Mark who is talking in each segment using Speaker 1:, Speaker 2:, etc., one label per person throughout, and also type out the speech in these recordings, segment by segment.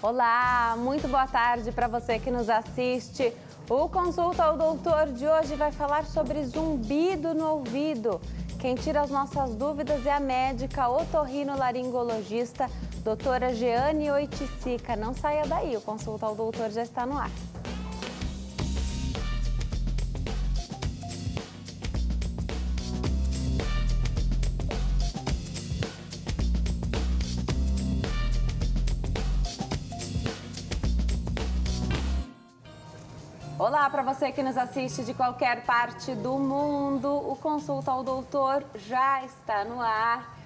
Speaker 1: Olá, muito boa tarde para você que nos assiste. O Consulta ao Doutor de hoje vai falar sobre zumbido no ouvido. Quem tira as nossas dúvidas é a médica otorrinolaringologista, doutora Jeane Oiticica. Não saia daí, o Consulta ao Doutor já está no ar. Olá para você que nos assiste de qualquer parte do mundo, o Consulta ao Doutor já está no ar.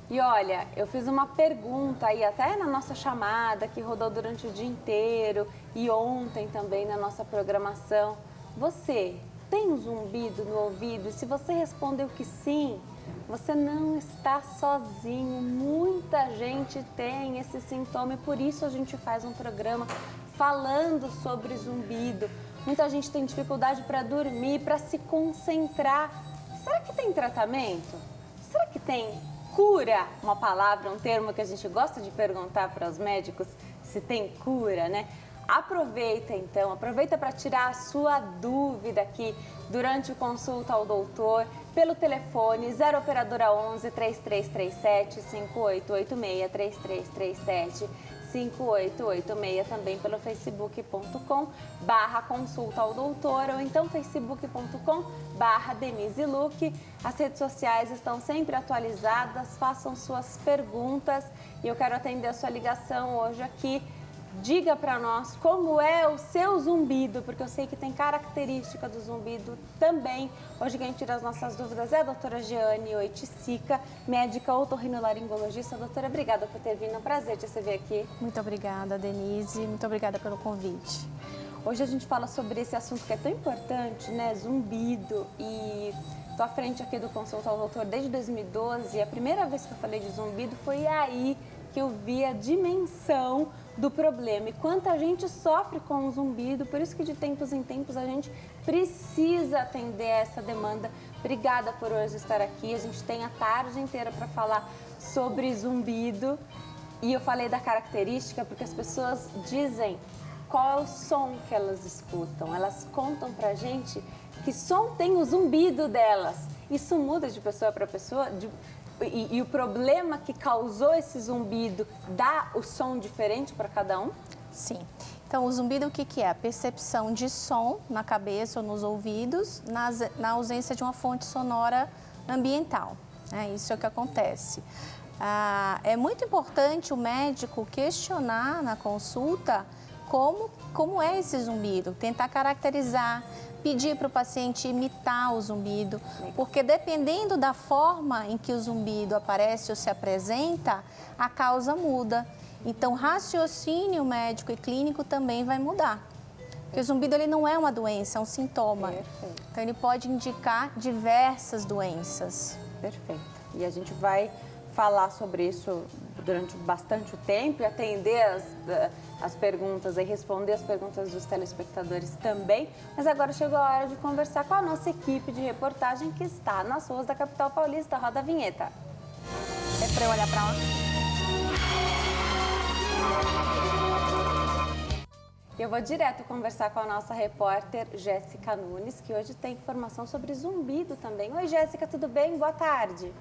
Speaker 1: E olha, eu fiz uma pergunta aí até na nossa chamada que rodou durante o dia inteiro e ontem também na nossa programação. Você tem um zumbido no ouvido? E se você respondeu que sim, você não está sozinho. Muita gente tem esse sintoma e por isso a gente faz um programa falando sobre zumbido. Muita gente tem dificuldade para dormir, para se concentrar. Será que tem tratamento? Será que tem cura? Uma palavra, um termo que a gente gosta de perguntar para os médicos se tem cura, né? Aproveita então, aproveita para tirar a sua dúvida aqui durante o Consulta ao Doutor pelo telefone 0 operadora 11 3337 5886 3337 5886, também pelo facebook.com/consulta ao doutor ou então facebook.com/Denise Luque. As redes sociais estão sempre atualizadas, façam suas perguntas e eu quero atender a sua ligação hoje aqui. Diga para nós como é o seu zumbido, porque eu sei que tem característica do zumbido também. Hoje quem tira as nossas dúvidas é a doutora Jeane Oiticica, médica otorrinolaringologista. Doutora, obrigada por ter vindo, é um prazer te receber aqui.
Speaker 2: Muito obrigada, Denise, muito obrigada pelo convite.
Speaker 1: Hoje a gente fala sobre esse assunto que é tão importante, né, zumbido, e tô à frente aqui do Consulta ao Doutor desde 2012 e a primeira vez que eu falei de zumbido foi aí que eu vi a dimensão do problema e quanta gente sofre com o zumbido, por isso que de tempos em tempos a gente precisa atender essa demanda. Obrigada por hoje estar aqui, a gente tem a tarde inteira para falar sobre zumbido e eu falei da característica porque as pessoas dizem qual é o som que elas escutam, elas contam pra gente que som tem o zumbido delas. Isso muda de pessoa para pessoa, e o problema que causou esse zumbido dá o som diferente para cada um?
Speaker 2: Sim. Então, o zumbido, o que é? A percepção de som na cabeça ou nos ouvidos, na ausência de uma fonte sonora ambiental. Isso é o que acontece. É muito importante o médico questionar na consulta como é esse zumbido, tentar caracterizar, pedir para o paciente imitar o zumbido, porque dependendo da forma em que o zumbido aparece ou se apresenta, a causa muda. Então, raciocínio médico e clínico também vai mudar. Porque o zumbido ele não é uma doença, é um sintoma.
Speaker 1: Perfeito.
Speaker 2: Então, ele pode indicar diversas doenças.
Speaker 1: Perfeito. E a gente vai falar sobre isso durante bastante tempo e atender as perguntas e responder as perguntas dos telespectadores também. Mas agora chegou a hora de conversar com a nossa equipe de reportagem que está nas ruas da capital paulista. Roda a vinheta.
Speaker 2: É para eu olhar para lá?
Speaker 1: Eu vou direto conversar com a nossa repórter Jéssica Nunes, que hoje tem informação sobre zumbido também. Oi, Jéssica, tudo bem? Boa tarde.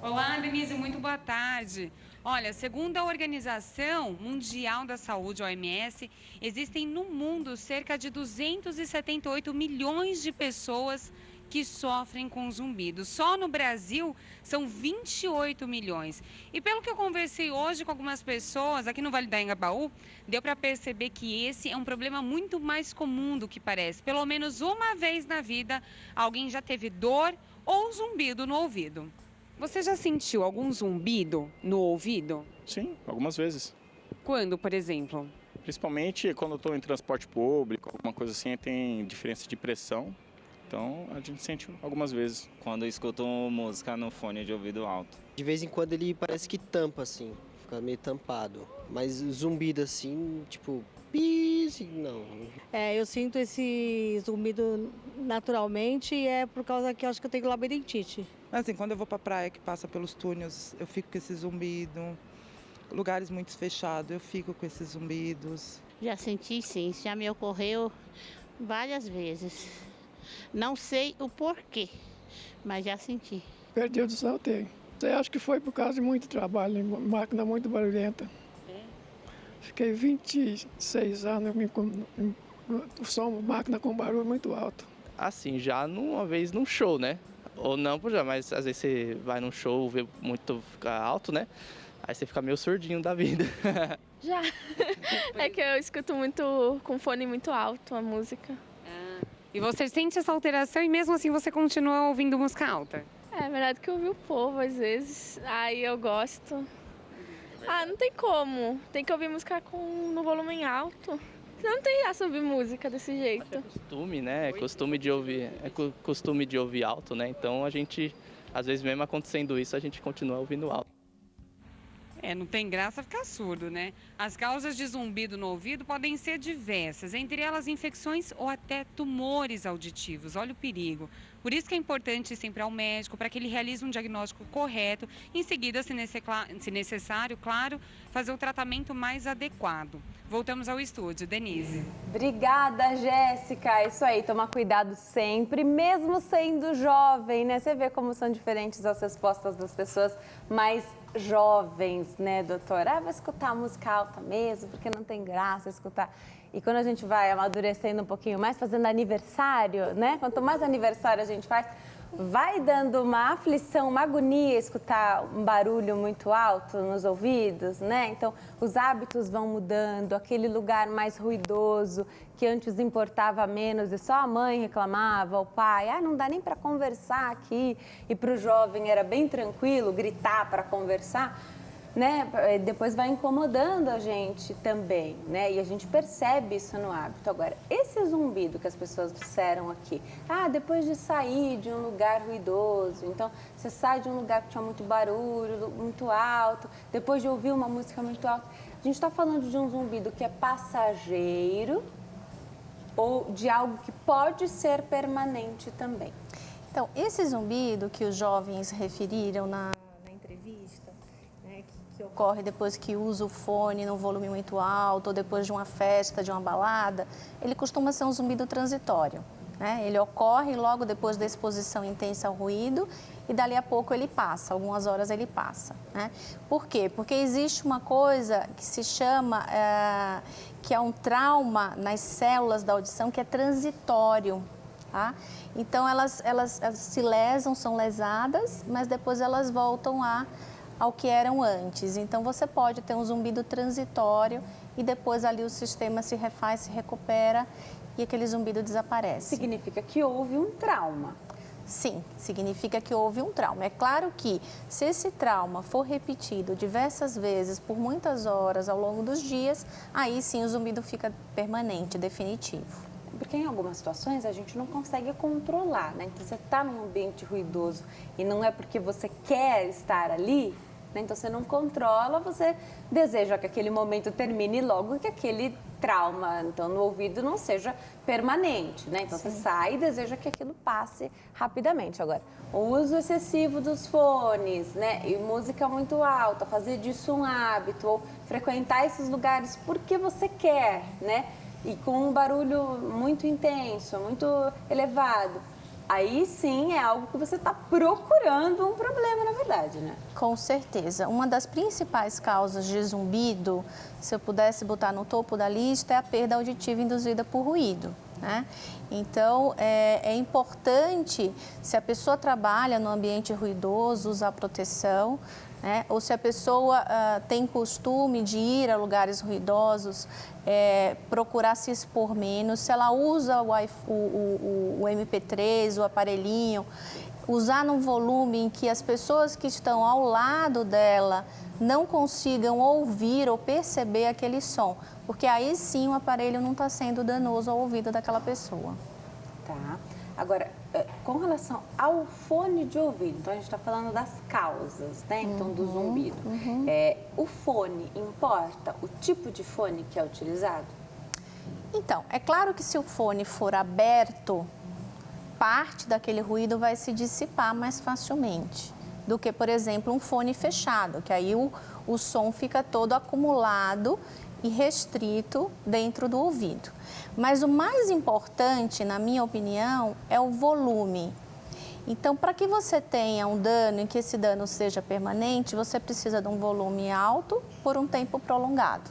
Speaker 3: Olá, Denise, muito boa tarde. Olha, segundo a Organização Mundial da Saúde, OMS, existem no mundo cerca de 278 milhões de pessoas que sofrem com zumbido. Só no Brasil são 28 milhões. E pelo que eu conversei hoje com algumas pessoas aqui no Vale do Anhangabaú, deu para perceber que esse é um problema muito mais comum do que parece. Pelo menos uma vez na vida, alguém já teve dor ou zumbido no ouvido. Você já sentiu algum zumbido no ouvido?
Speaker 4: Sim, algumas vezes.
Speaker 3: Quando, por exemplo?
Speaker 4: Principalmente quando eu estou em transporte público, alguma coisa assim, tem diferença de pressão. Então a gente sente algumas vezes.
Speaker 5: Quando eu escuto música no fone de ouvido alto.
Speaker 6: De vez em quando ele parece que tampa assim, fica meio tampado. Mas zumbido assim, tipo, pis, não.
Speaker 7: Eu sinto esse zumbido naturalmente e é por causa que eu acho que eu tenho labirintite.
Speaker 8: Assim, quando eu vou pra praia que passa pelos túneis, eu fico com esse zumbido. lugares muito fechados, eu fico com esses zumbidos.
Speaker 9: Já senti sim, isso já me ocorreu várias vezes. Não sei o porquê, mas já senti.
Speaker 10: Perdi a audição, eu tenho. Eu acho que foi por causa de muito trabalho, máquina muito barulhenta. Fiquei 26 anos o som, máquina com barulho muito alto.
Speaker 11: Assim, já uma vez num show, né? Ou não, mas às vezes você vai num show, vê muito ficar alto, né? Aí você fica meio surdinho da vida.
Speaker 12: Já. É que eu escuto muito, com fone muito alto a música.
Speaker 3: E você sente essa alteração e mesmo assim você continua ouvindo música alta?
Speaker 12: É melhor do que ouvir o povo às vezes. Aí eu gosto. Ah, não tem como. Tem que ouvir música no volume alto. Não tem graça ouvir música desse jeito.
Speaker 11: É costume, né? É costume de ouvir alto, né? Então a gente, às vezes mesmo acontecendo isso, a gente continua ouvindo alto.
Speaker 3: Não tem graça ficar surdo, né? As causas de zumbido no ouvido podem ser diversas, entre elas infecções ou até tumores auditivos. Olha o perigo. Por isso que é importante ir sempre ao médico para que ele realize um diagnóstico correto. Em seguida, se necessário, claro, fazer o tratamento mais adequado. Voltamos ao estúdio. Denise.
Speaker 1: Obrigada, Jéssica. Isso aí, tomar cuidado sempre, mesmo sendo jovem, né? Você vê como são diferentes as respostas das pessoas mais jovens, né, doutora? Vai escutar música alta mesmo, porque não tem graça escutar. E quando a gente vai amadurecendo um pouquinho mais, fazendo aniversário, né? Quanto mais aniversário a gente faz, vai dando uma aflição, uma agonia escutar um barulho muito alto nos ouvidos, né? Então, os hábitos vão mudando, aquele lugar mais ruidoso que antes importava menos e só a mãe reclamava, o pai, não dá nem para conversar aqui. E para o jovem era bem tranquilo gritar para conversar, né? Depois vai incomodando a gente também, né? E a gente percebe isso no hábito. Agora, esse zumbido que as pessoas disseram aqui, depois de sair de um lugar ruidoso, então você sai de um lugar que tinha muito barulho, muito alto, depois de ouvir uma música muito alta, a gente está falando de um zumbido que é passageiro ou de algo que pode ser permanente também.
Speaker 2: Então, esse zumbido que os jovens referiram na entrevista, né, que ocorre depois que usa o fone no volume muito alto, ou depois de uma festa, de uma balada, ele costuma ser um zumbido transitório, né? Ele ocorre logo depois da exposição intensa ao ruído e dali a pouco ele passa, algumas horas ele passa, né? Por quê? Porque existe uma coisa que se chama, que é um trauma nas células da audição que é transitório. Tá? Então, elas se lesam, são lesadas, mas depois elas voltam ao que eram antes. Então, você pode ter um zumbido transitório e depois ali o sistema se refaz, se recupera e aquele zumbido desaparece.
Speaker 1: Significa que houve um trauma.
Speaker 2: Sim, significa que houve um trauma. É claro que se esse trauma for repetido diversas vezes por muitas horas ao longo dos dias, aí sim o zumbido fica permanente, definitivo.
Speaker 1: Porque em algumas situações a gente não consegue controlar, né? Então você está num ambiente ruidoso e não é porque você quer estar ali, né? Então você não controla, você deseja que aquele momento termine logo e que aquele trauma, então, no ouvido não seja permanente, né? Então, você sai e deseja que aquilo passe rapidamente. Agora, o uso excessivo dos fones, né? E música muito alta, fazer disso um hábito, ou frequentar esses lugares porque você quer, né? E com um barulho muito intenso, muito elevado. Aí sim é algo que você está procurando um problema, na verdade, né?
Speaker 2: Com certeza. Uma das principais causas de zumbido, se eu pudesse botar no topo da lista, é a perda auditiva induzida por ruído, né? Então, é importante, se a pessoa trabalha no ambiente ruidoso, usar proteção, né? Ou se a pessoa tem costume de ir a lugares ruidosos, procurar se expor menos. Se ela usa o MP3, o aparelhinho, usar num volume em que as pessoas que estão ao lado dela não consigam ouvir ou perceber aquele som, porque aí sim o aparelho não está sendo danoso ao ouvido daquela pessoa.
Speaker 1: Tá. Agora, com relação ao fone de ouvido, então a gente está falando das causas, né? Então, do zumbido. O fone importa? O tipo de fone que é utilizado?
Speaker 2: Então, é claro que se o fone for aberto, parte daquele ruído vai se dissipar mais facilmente do que, por exemplo, um fone fechado, que aí o som fica todo acumulado e restrito dentro do ouvido. Mas o mais importante, na minha opinião, é o volume. Então, para que você tenha um dano e que esse dano seja permanente, você precisa de um volume alto por um tempo prolongado.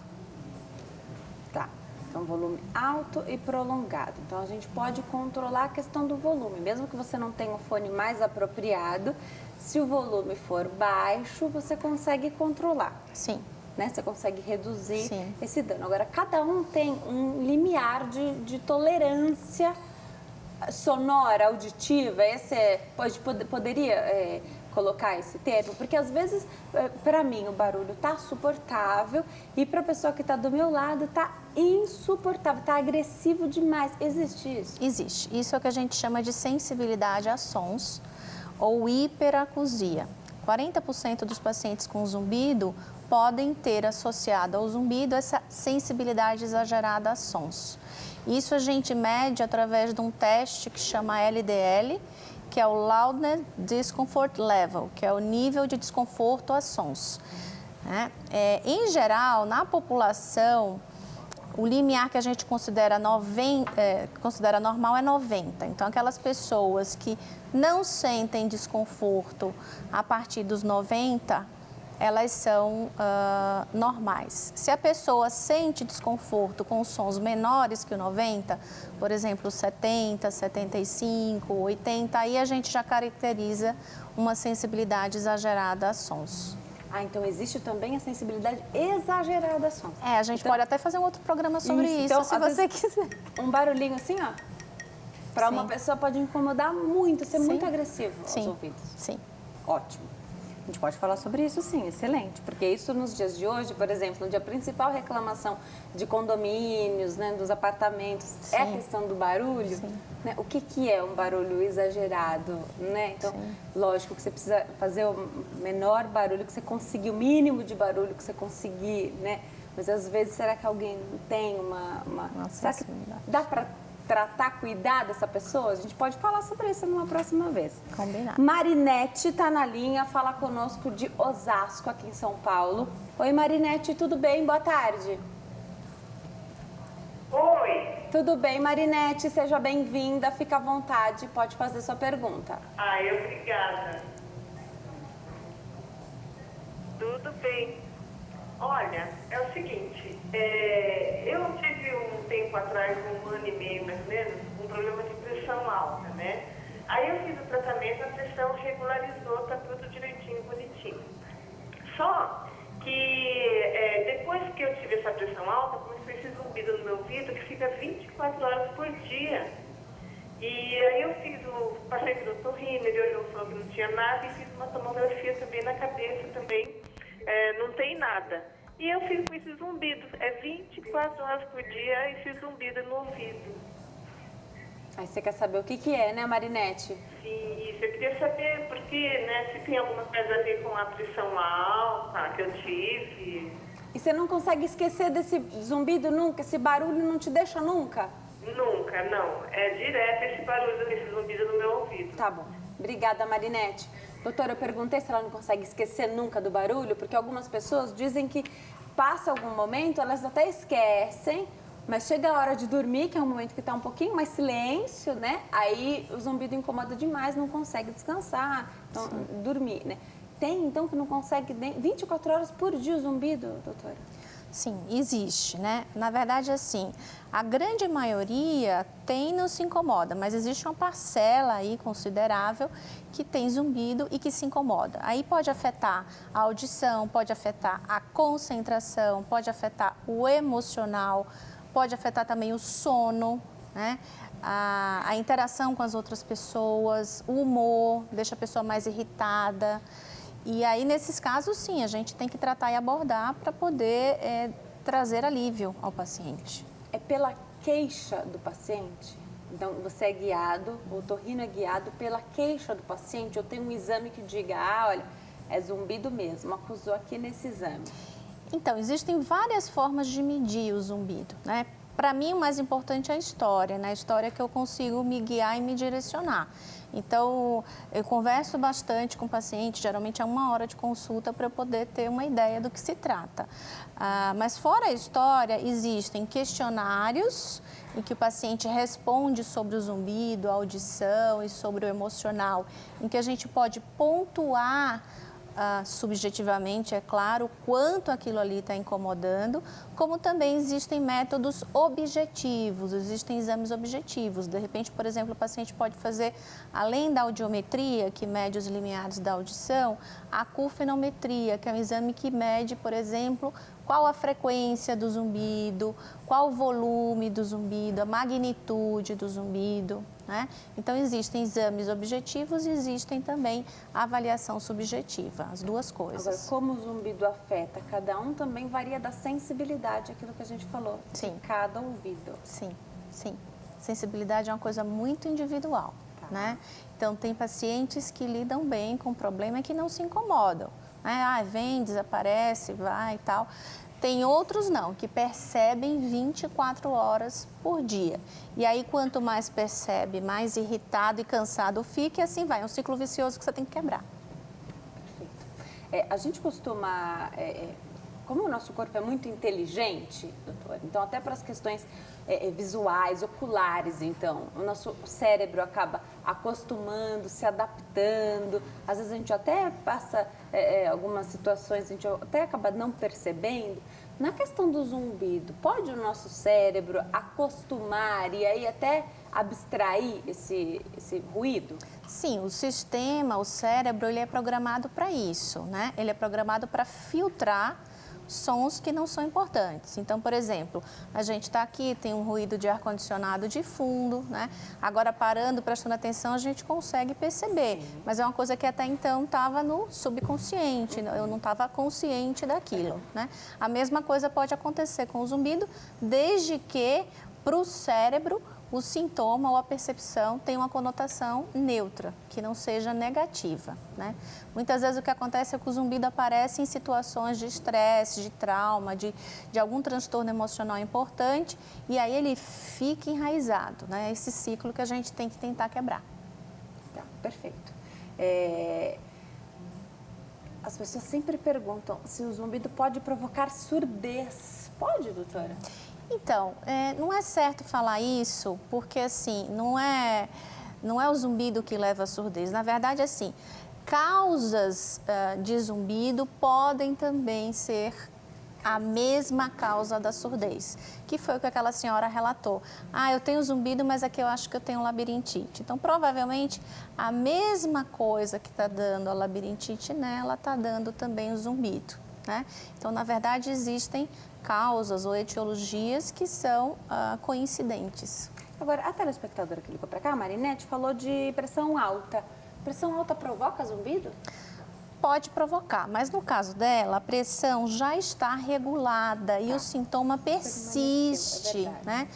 Speaker 1: Tá, então volume alto e prolongado. Então, a gente pode controlar a questão do volume. Mesmo que você não tenha o fone mais apropriado, se o volume for baixo, você consegue controlar.
Speaker 2: Sim.
Speaker 1: Né? Você consegue reduzir esse dano. Agora, cada um tem um limiar de tolerância sonora, auditiva. Esse poderia colocar esse termo? Porque às vezes, para mim, o barulho tá suportável e para a pessoa que está do meu lado tá insuportável, tá agressivo demais. Existe isso?
Speaker 2: Existe. Isso é o que a gente chama de sensibilidade a sons ou hiperacusia. 40% dos pacientes com zumbido podem ter associado ao zumbido essa sensibilidade exagerada a sons. Isso a gente mede através de um teste que chama LDL, que é o Loudness Discomfort Level, que é o nível de desconforto a sons. Né? Em geral, na população, o limiar que a gente considera normal é 90. Então, aquelas pessoas que não sentem desconforto a partir dos 90, elas são normais. Se a pessoa sente desconforto com sons menores que o 90, por exemplo, 70, 75, 80, aí a gente já caracteriza uma sensibilidade exagerada a sons.
Speaker 1: Ah, então existe também a sensibilidade exagerada a sons.
Speaker 2: A gente pode até fazer um outro programa sobre isso,
Speaker 1: então,
Speaker 2: se você quiser.
Speaker 1: Um barulhinho assim, ó, para uma pessoa pode incomodar muito, ser muito agressivo aos ouvidos.
Speaker 2: Sim.
Speaker 1: Ótimo. A gente pode falar sobre isso, sim, excelente. Porque isso nos dias de hoje, por exemplo, onde a principal reclamação de condomínios, né, dos apartamentos, é a questão do barulho. Né? O que é um barulho exagerado, né? Então, lógico que você precisa fazer o menor barulho que você conseguir, o mínimo de barulho que você conseguir, né? Mas às vezes, será que alguém tem uma será que dá para tratar, cuidar dessa pessoa? A gente pode falar sobre isso numa próxima vez.
Speaker 2: Combinado.
Speaker 1: Marinete está na linha, fala conosco de Osasco, aqui em São Paulo. Oi, Marinete, tudo bem? Boa tarde.
Speaker 13: Oi.
Speaker 1: Tudo bem, Marinete? Seja bem-vinda, fica à vontade, pode fazer sua pergunta.
Speaker 13: Ai, obrigada. Tudo bem. Olha, é o seguinte, eu tive um tempo atrás, 1 ano e meio mais ou menos, um problema de pressão alta, né? Aí eu fiz o tratamento, a pressão regularizou, tá tudo direitinho, bonitinho. Só que depois que eu tive essa pressão alta, começou esse zumbido no meu ouvido que fica 24 horas por dia. E aí eu passei pro Dr. Rino, ele olhou, falou que não tinha nada e fiz uma tomografia também na cabeça também. Não tem nada. E eu fico com esse zumbido. 24 horas por dia esse zumbido no ouvido.
Speaker 1: Aí você quer saber o que é, né, Marinete?
Speaker 13: Sim, isso. Eu queria saber porque, né, se tem alguma coisa a ver com a pressão alta que eu tive.
Speaker 1: E você não consegue esquecer desse zumbido nunca? Esse barulho não te deixa nunca?
Speaker 13: Nunca, não. É direto esse barulho, esse zumbido no meu ouvido.
Speaker 1: Tá bom. Obrigada, Marinete. Doutora, eu perguntei se ela não consegue esquecer nunca do barulho, porque algumas pessoas dizem que passa algum momento, elas até esquecem, mas chega a hora de dormir, que é um momento que está um pouquinho mais silêncio, né? Aí o zumbido incomoda demais, não consegue descansar, então, dormir, né? Tem, então, que não consegue 24 horas por dia o zumbido, doutora?
Speaker 2: Sim, existe, né? Na verdade, assim, a grande maioria não se incomoda, mas existe uma parcela aí considerável que tem zumbido e que se incomoda. Aí pode afetar a audição, pode afetar a concentração, pode afetar o emocional, pode afetar também o sono, né? A interação com as outras pessoas, o humor, deixa a pessoa mais irritada. E aí, nesses casos, sim, a gente tem que tratar e abordar para poder trazer alívio ao paciente.
Speaker 1: É pela queixa do paciente? Então, você é guiado, o otorrino é guiado pela queixa do paciente? Eu tenho um exame que diga, olha, é zumbido mesmo, acusou aqui nesse exame.
Speaker 2: Então, existem várias formas de medir o zumbido, né? Para mim, o mais importante é a história, na história que eu consigo me guiar e me direcionar. Então, eu converso bastante com o paciente, geralmente é 1 hora de consulta para eu poder ter uma ideia do que se trata. Mas fora a história, existem questionários em que o paciente responde sobre o zumbido, a audição e sobre o emocional, em que a gente pode pontuar subjetivamente, é claro, quanto aquilo ali está incomodando, como também existem métodos objetivos, existem exames objetivos. De repente, por exemplo, o paciente pode fazer, além da audiometria, que mede os limiares da audição, a acufenometria, que é um exame que mede, por exemplo, qual a frequência do zumbido, qual o volume do zumbido, a magnitude do zumbido, né? Então, existem exames objetivos e existem também a avaliação subjetiva, as duas coisas.
Speaker 1: Agora, como o zumbido afeta cada um, também varia da sensibilidade, aquilo que a gente falou,
Speaker 2: Sim.
Speaker 1: de cada ouvido.
Speaker 2: Sim, sim. Sensibilidade é uma coisa muito individual, né? Então, tem pacientes que lidam bem com o problema e que não se incomodam, né? Vem, desaparece, vai e tal. Tem outros não, que percebem 24 horas por dia. E aí, quanto mais percebe, mais irritado e cansado fica, e assim vai. É um ciclo vicioso que você tem que quebrar.
Speaker 1: Perfeito. A gente costuma... como o nosso corpo é muito inteligente, doutora, então até para as questões visuais, oculares, então, o nosso cérebro acaba acostumando, se adaptando. Às vezes a gente até passa algumas situações, a gente até acaba não percebendo. Na questão do zumbido, pode o nosso cérebro acostumar e aí até abstrair esse ruído?
Speaker 2: Sim, o sistema, o cérebro, ele é programado para isso, né? Ele é programado para filtrar sons que não são importantes. Então, por exemplo, a gente está aqui, tem um ruído de ar-condicionado de fundo, né? Agora, parando, prestando atenção, a gente consegue perceber. Mas é uma coisa que até então estava no subconsciente, eu não estava consciente daquilo, né? A mesma coisa pode acontecer com o zumbido, desde que para o cérebro o sintoma ou a percepção tem uma conotação neutra, que não seja negativa, né? Muitas vezes o que acontece é que o zumbido aparece em situações de estresse, de trauma, de algum transtorno emocional importante e aí ele fica enraizado, né? Esse ciclo que a gente tem que tentar quebrar.
Speaker 1: Tá, perfeito. As pessoas sempre perguntam se o zumbido pode provocar surdez. Pode, doutora?
Speaker 2: Então, não é certo falar isso, porque assim, não é o zumbido que leva à surdez. Na verdade, assim, causas de zumbido podem também ser a mesma causa da surdez, que foi o que aquela senhora relatou. Eu tenho zumbido, mas aqui eu acho que eu tenho labirintite. Então, provavelmente, a mesma coisa que está dando a labirintite nela, está dando também o zumbido, né? Então, na verdade, existem causas ou etiologias que são coincidentes.
Speaker 1: Agora, a telespectadora que ligou para cá, a Marinete, falou de pressão alta. Pressão alta provoca zumbido?
Speaker 2: Pode provocar, mas no caso dela, a pressão já está regulada e o sintoma persiste, né?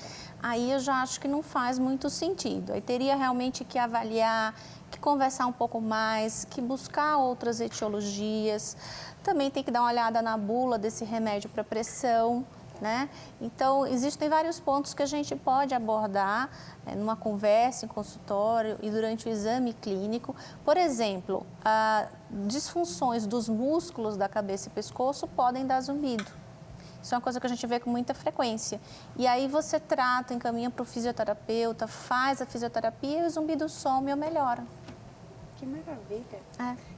Speaker 2: Aí eu já acho que não faz muito sentido. Aí teria realmente que avaliar, que conversar um pouco mais, que buscar outras etiologias. Também tem que dar uma olhada na bula desse remédio para pressão, né? Então, existem vários pontos que a gente pode abordar numa conversa, em consultório e durante o exame clínico. Por exemplo, disfunções dos músculos da cabeça e pescoço podem dar zumbido. Isso é uma coisa que a gente vê com muita frequência. E aí você trata, encaminha para o fisioterapeuta, faz a fisioterapia e o zumbido some ou melhora.
Speaker 1: Que maravilha.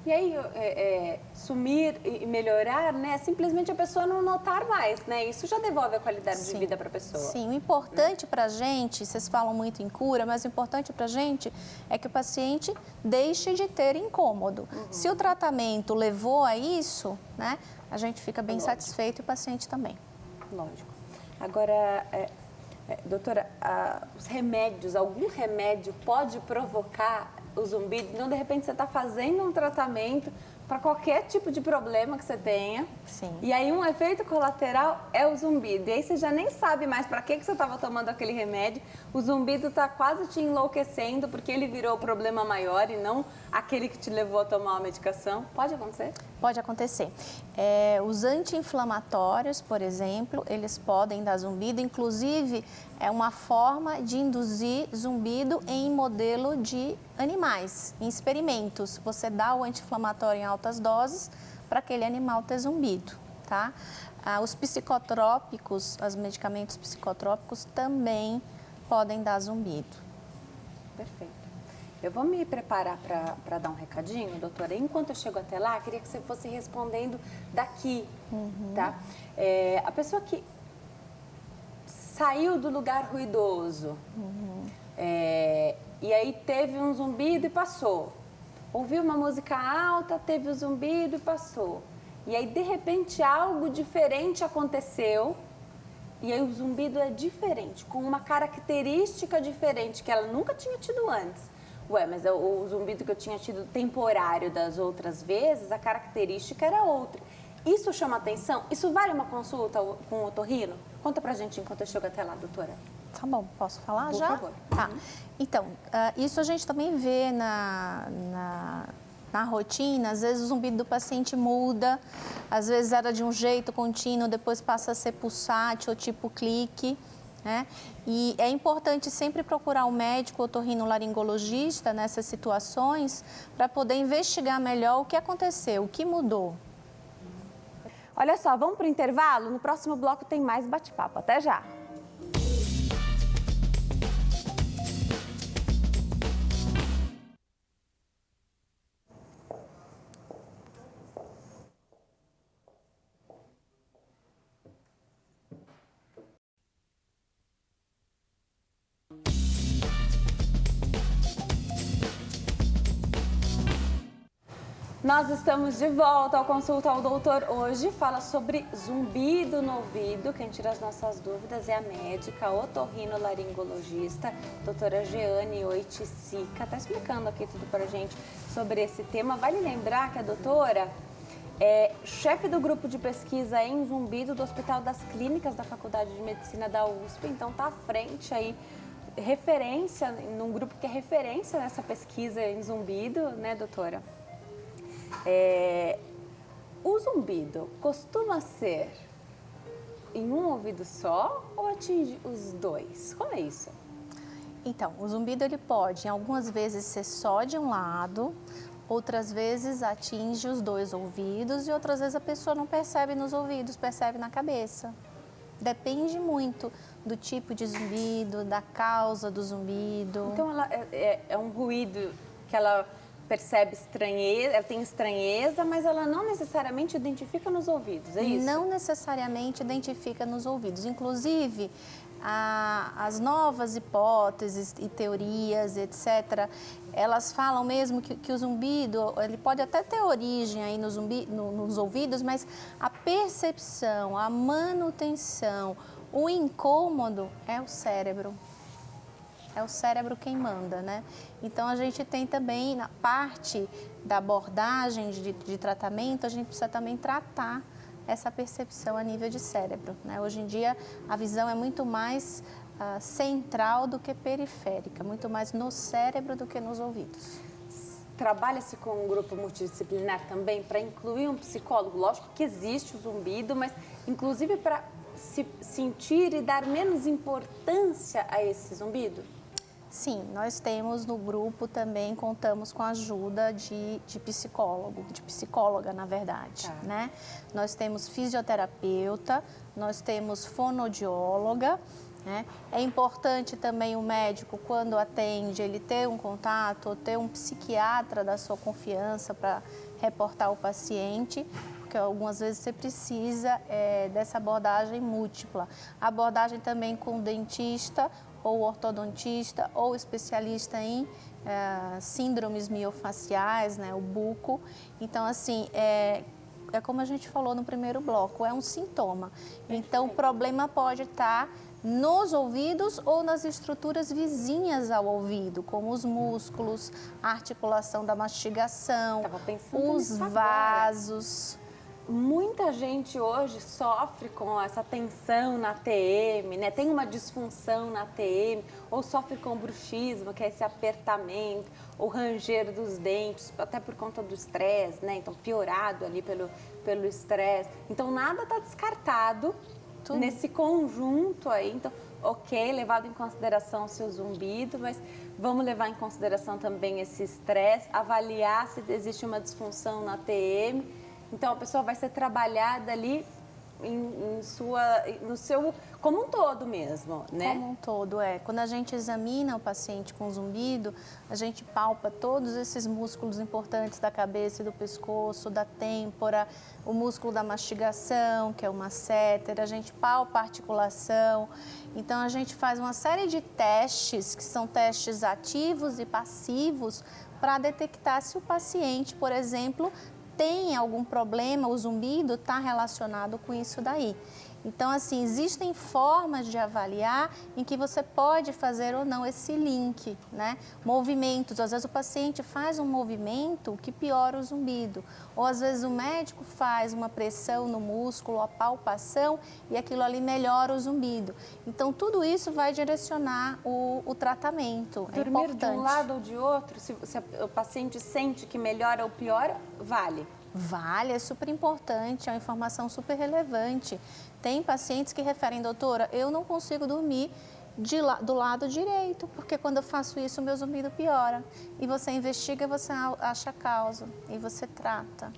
Speaker 1: E aí, sumir e melhorar, né? Simplesmente a pessoa não notar mais, né? Isso já devolve a qualidade de vida para a pessoa.
Speaker 2: Sim, o importante para a gente, vocês falam muito em cura, mas o importante para a gente é que o paciente deixe de ter incômodo. Se o tratamento levou a isso, né? A gente fica bem satisfeito e o paciente também.
Speaker 1: Lógico. Agora, doutora, os remédios, algum remédio pode provocar o zumbido? Então, de repente, você está fazendo um tratamento para qualquer tipo de problema que você tenha.
Speaker 2: Sim.
Speaker 1: E aí, um efeito colateral é o zumbido. E aí, você já nem sabe mais para que você estava tomando aquele remédio. O zumbido está quase te enlouquecendo porque ele virou o problema maior e não aquele que te levou a tomar uma medicação. Pode acontecer?
Speaker 2: Pode acontecer. Os anti-inflamatórios, por exemplo, eles podem dar zumbido. Inclusive, é uma forma de induzir zumbido em modelo de animais, em experimentos. Você dá o anti-inflamatório em altas doses para aquele animal ter zumbido, tá? Os psicotrópicos, os medicamentos psicotrópicos também podem dar zumbido.
Speaker 1: Perfeito. Eu vou me preparar para dar um recadinho, doutora. Enquanto eu chego até lá, queria que você fosse respondendo daqui, tá? A pessoa que saiu do lugar ruidoso, e aí teve um zumbido e passou. Ouviu uma música alta, teve o zumbido e passou. E aí, de repente, algo diferente aconteceu, e aí o zumbido é diferente, com uma característica diferente, que ela nunca tinha tido antes. Ué, mas o zumbido que eu tinha tido temporário das outras vezes, a característica era outra. Isso chama atenção? Isso vale uma consulta com o otorrino? Conta pra gente enquanto eu chego até lá, doutora.
Speaker 2: Tá bom, posso falar
Speaker 1: Por
Speaker 2: já?
Speaker 1: favor.
Speaker 2: Tá. Então, isso a gente também vê na rotina. Às vezes o zumbido do paciente muda, às vezes era de um jeito contínuo, depois passa a ser pulsátil ou tipo clique, né? E é importante sempre procurar um médico otorrinolaringologista nessas situações para poder investigar melhor o que aconteceu, o que mudou.
Speaker 1: Olha só, vamos para o intervalo? No próximo bloco tem mais bate-papo. Até já! Nós estamos de volta ao Consulta ao Doutor. Hoje fala sobre zumbido no ouvido. Quem tira as nossas dúvidas é a médica otorrinolaringologista, doutora Jeane Oiticica. Está explicando aqui tudo para a gente sobre esse tema. Vale lembrar que a doutora é chefe do grupo de pesquisa em zumbido do Hospital das Clínicas da Faculdade de Medicina da USP. Então está à frente aí, referência, num grupo que é referência nessa pesquisa em zumbido, né, doutora? O zumbido costuma ser em um ouvido só ou atinge os dois? Como é isso?
Speaker 2: Então, o zumbido ele pode, algumas vezes, ser só de um lado, outras vezes atinge os dois ouvidos e outras vezes a pessoa não percebe nos ouvidos, percebe na cabeça. Depende muito do tipo de zumbido, da causa do zumbido.
Speaker 1: Então, ela é um ruído que ela percebe estranheza, ela tem estranheza, mas ela não necessariamente identifica nos ouvidos, é isso?
Speaker 2: Não necessariamente identifica nos ouvidos. Inclusive, as novas hipóteses e teorias, etc., elas falam mesmo que o zumbido, ele pode até ter origem aí nos ouvidos, mas a percepção, a manutenção, o incômodo é o cérebro. É o cérebro quem manda, né? Então, a gente tem também, na parte da abordagem de tratamento, a gente precisa também tratar essa percepção a nível de cérebro, né? Hoje em dia, a visão é muito mais central do que periférica, muito mais no cérebro do que nos ouvidos.
Speaker 1: Trabalha-se com um grupo multidisciplinar também para incluir um psicólogo? Lógico que existe o zumbido, mas inclusive para se sentir e dar menos importância a esse zumbido?
Speaker 2: Sim, nós temos no grupo também, contamos com a ajuda de psicólogo, de psicóloga, na verdade, né? Nós temos fisioterapeuta, nós temos fonoaudióloga, né? É importante também o médico, quando atende, ele ter um contato, ou ter um psiquiatra da sua confiança para reportar o paciente, porque algumas vezes você precisa dessa abordagem múltipla. A abordagem também com o dentista, ou ortodontista, ou especialista em síndromes miofaciais, né, o buco. Então, assim, é como a gente falou no primeiro bloco, é um sintoma. Então, o problema pode estar nos ouvidos ou nas estruturas vizinhas ao ouvido, como os músculos, a articulação da mastigação, os vasos.
Speaker 1: Muita gente hoje sofre com essa tensão na TM, né? Tem uma disfunção na TM, ou sofre com bruxismo, que é esse apertamento, ou ranger dos dentes, até por conta do estresse, né? Então, piorado ali pelo estresse. Então, nada está descartado nesse conjunto aí. Então, ok, levado em consideração o seu zumbido, mas vamos levar em consideração também esse estresse, avaliar se existe uma disfunção na TM. Então, a pessoa vai ser trabalhada ali no seu, como um todo mesmo, né?
Speaker 2: Como um todo, Quando a gente examina o paciente com zumbido, a gente palpa todos esses músculos importantes da cabeça e do pescoço, da têmpora, o músculo da mastigação, que é o masseter, a gente palpa a articulação. Então, a gente faz uma série de testes, que são testes ativos e passivos, para detectar se o paciente, por exemplo, tem algum problema, o zumbido está relacionado com isso daí. Então, assim, existem formas de avaliar em que você pode fazer ou não esse link, né? Movimentos, às vezes o paciente faz um movimento que piora o zumbido, ou às vezes o médico faz uma pressão no músculo, a palpação, e aquilo ali melhora o zumbido. Então, tudo isso vai direcionar o tratamento.
Speaker 1: Dormir de um lado ou de outro, se o paciente sente que melhora ou piora, vale?
Speaker 2: Vale, é super importante, é uma informação super relevante. Tem pacientes que referem, doutora, eu não consigo dormir do lado direito, porque quando eu faço isso, o meu zumbido piora. E você investiga, você acha a causa e você trata.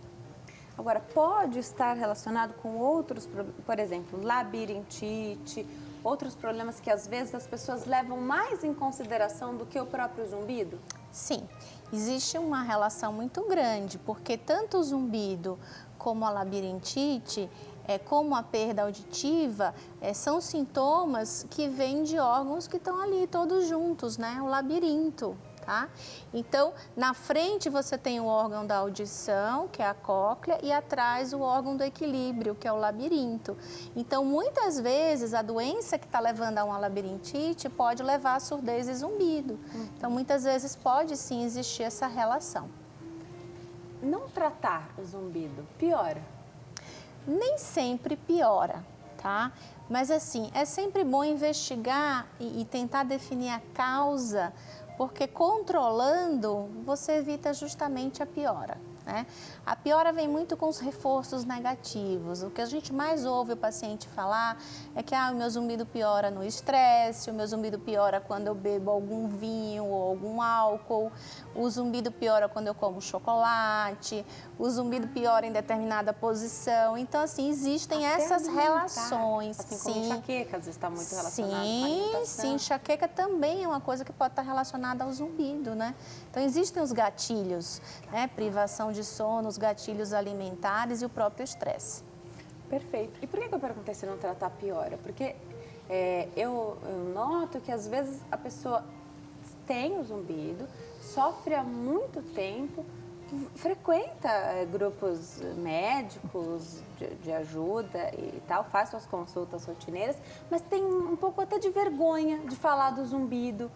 Speaker 1: Agora, pode estar relacionado com outros, por exemplo, labirintite, outros problemas que às vezes as pessoas levam mais em consideração do que o próprio zumbido?
Speaker 2: Sim, existe uma relação muito grande, porque tanto o zumbido como a labirintite, como a perda auditiva, são sintomas que vêm de órgãos que estão ali todos juntos, né? O labirinto, tá? Então, na frente você tem o órgão da audição, que é a cóclea, e atrás o órgão do equilíbrio, que é o labirinto. Então, muitas vezes, a doença que está levando a uma labirintite pode levar a surdez e zumbido. Então, muitas vezes pode sim existir essa relação.
Speaker 1: Não tratar o zumbido piora?
Speaker 2: Nem sempre piora, tá? Mas assim, é sempre bom investigar e tentar definir a causa, porque controlando você evita justamente a piora, né? A piora vem muito com os reforços negativos. O que a gente mais ouve o paciente falar é que o meu zumbido piora no estresse, o meu zumbido piora quando eu bebo algum vinho ou algum álcool, o zumbido piora quando eu como chocolate, o zumbido piora em determinada posição. Então, assim, existem essas relações.
Speaker 1: Assim como enxaqueca, às vezes está muito relacionado com a
Speaker 2: Sim,
Speaker 1: alimentação.
Speaker 2: enxaqueca também é uma coisa que pode estar relacionada ao zumbido, né? Então, existem os gatilhos, né? Privação de sono, os gatilhos alimentares e o próprio estresse.
Speaker 1: Perfeito. E por que eu perguntei se não tratar piora? Porque eu noto que às vezes a pessoa tem o zumbido, sofre há muito tempo, frequenta grupos médicos de ajuda e tal, faz suas consultas rotineiras, mas tem um pouco até de vergonha de falar do zumbido.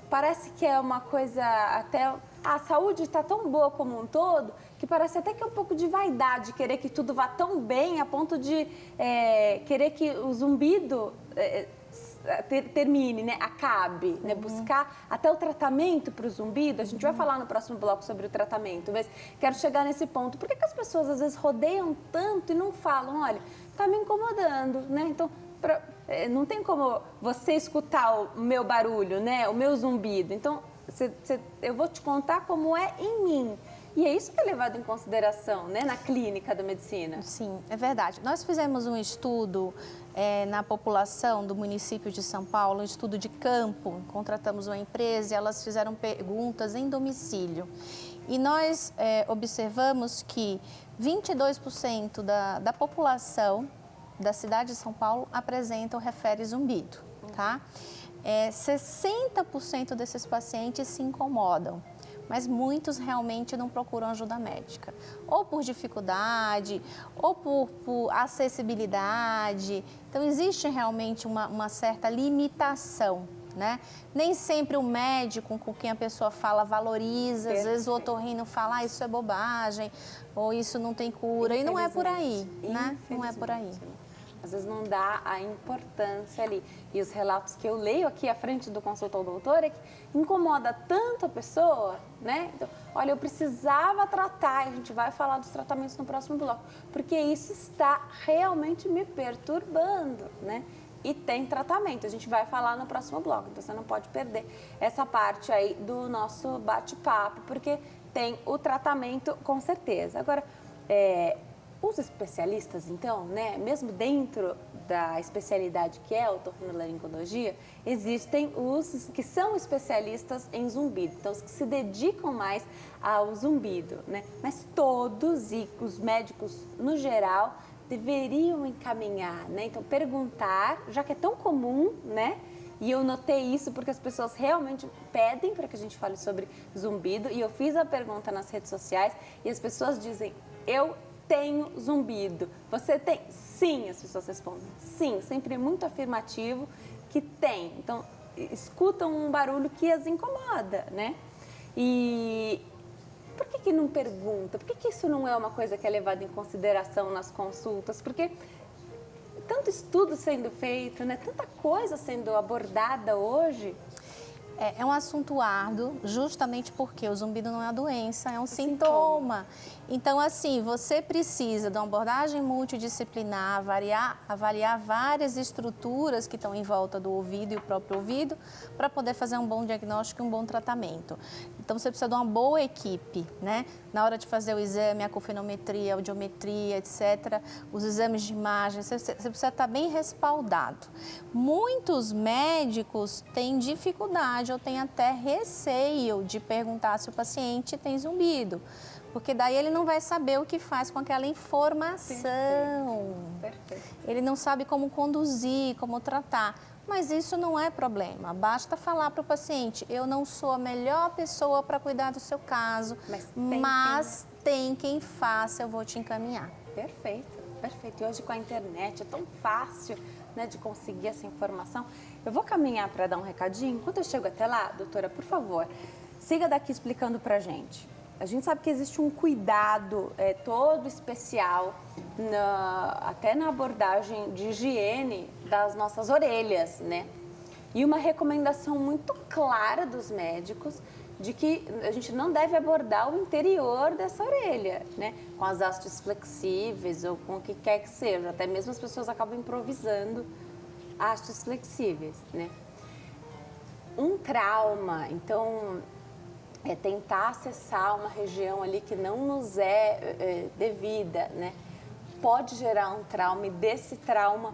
Speaker 1: Parece que é uma coisa até... A saúde está tão boa como um todo que parece até que é um pouco de vaidade querer que tudo vá tão bem a ponto de querer que o zumbido termine, né? Acabe, né? Buscar até o tratamento para o zumbido. A gente vai falar no próximo bloco sobre o tratamento, mas quero chegar nesse ponto. Por que as pessoas às vezes rodeiam tanto e não falam, olha, está me incomodando, né? Então, não tem como você escutar o meu barulho, né? O meu zumbido. Então, eu vou te contar como é em mim. E é isso que é levado em consideração, né, na clínica da medicina.
Speaker 2: Sim, é verdade. Nós fizemos um estudo na população do município de São Paulo, um estudo de campo. Contratamos uma empresa e elas fizeram perguntas em domicílio. E nós observamos que 22% da população da cidade de São Paulo apresenta ou refere zumbido, tá? 60% desses pacientes se incomodam, mas muitos realmente não procuram ajuda médica, ou por dificuldade, ou por acessibilidade. Então, existe realmente uma certa limitação, né? Nem sempre o médico com quem a pessoa fala valoriza, às vezes o otorrino fala, isso é bobagem, ou isso não tem cura, e não é por aí, né? Não é por aí.
Speaker 1: Às vezes não dá a importância ali. E os relatos que eu leio aqui à frente do Consulta ao Doutor é que incomoda tanto a pessoa, né? Então, olha, eu precisava tratar, a gente vai falar dos tratamentos no próximo bloco, porque isso está realmente me perturbando, né? e tem tratamento. A gente vai falar no próximo bloco, então você não pode perder essa parte aí do nosso bate-papo, porque tem o tratamento com certeza. Agora, os especialistas, então, né, mesmo dentro da especialidade que é a otorrinolaringologia, existem os que são especialistas em zumbido, então os que se dedicam mais ao zumbido, né? Mas todos e os médicos, no geral, deveriam encaminhar, né? Então, perguntar, já que é tão comum, né? E eu notei isso porque as pessoas realmente pedem para que a gente fale sobre zumbido, e eu fiz a pergunta nas redes sociais e as pessoas dizem, eu tenho zumbido. Você tem? Sim, as pessoas respondem. Sim, sempre muito afirmativo que tem. Então, escutam um barulho que as incomoda, né? E por que não pergunta? Por que isso não é uma coisa que é levada em consideração nas consultas? Porque tanto estudo sendo feito, né? Tanta coisa sendo abordada hoje.
Speaker 2: É um assunto árduo, justamente porque o zumbido não é uma doença, é um sintoma. Então, assim, você precisa de uma abordagem multidisciplinar, avaliar várias estruturas que estão em volta do ouvido e o próprio ouvido, para poder fazer um bom diagnóstico e um bom tratamento. Então, você precisa de uma boa equipe, né? Na hora de fazer o exame, a cofinometria, a audiometria, etc., os exames de imagem, você precisa estar bem respaldado. Muitos médicos têm dificuldade ou têm até receio de perguntar se o paciente tem zumbido, porque daí ele não vai saber o que faz com aquela informação.
Speaker 1: Perfeito.
Speaker 2: Ele não sabe como conduzir, como tratar. Mas isso não é problema, basta falar para o paciente, eu não sou a melhor pessoa para cuidar do seu caso, mas tem quem faça, eu vou te encaminhar.
Speaker 1: Perfeito, perfeito. E hoje com a internet é tão fácil, né, de conseguir essa informação. Eu vou caminhar para dar um recadinho. Enquanto eu chego até lá, doutora, por favor, siga daqui explicando para a gente. A gente sabe que existe um cuidado todo especial, até na abordagem de higiene das nossas orelhas, né? E uma recomendação muito clara dos médicos de que a gente não deve abordar o interior dessa orelha, né? Com as hastes flexíveis ou com o que quer que seja. Até mesmo as pessoas acabam improvisando hastes flexíveis, né? Um trauma, então, é tentar acessar uma região ali que não nos é devida, né? Pode gerar um trauma e desse trauma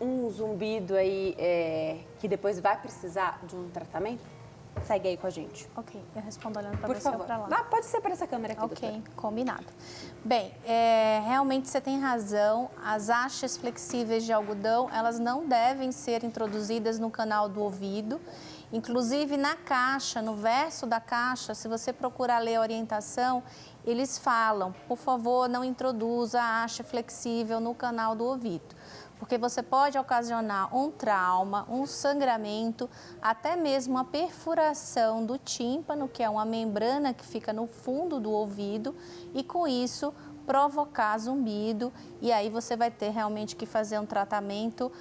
Speaker 1: um zumbido aí que depois vai precisar de um tratamento? Segue aí com a gente.
Speaker 2: Ok, eu respondo olhando para
Speaker 1: Por
Speaker 2: você
Speaker 1: favor.
Speaker 2: ou para lá.
Speaker 1: Pode ser para essa câmera aqui,
Speaker 2: Ok,
Speaker 1: doutora.
Speaker 2: combinado. Bem, realmente você tem razão, as hastes flexíveis de algodão, elas não devem ser introduzidas no canal do ouvido. Inclusive na caixa, no verso da caixa, se você procurar ler a orientação, eles falam, por favor, não introduza a haste flexível no canal do ouvido, porque você pode ocasionar um trauma, um sangramento, até mesmo uma perfuração do tímpano, que é uma membrana que fica no fundo do ouvido, e com isso provocar zumbido, e aí você vai ter realmente que fazer um tratamento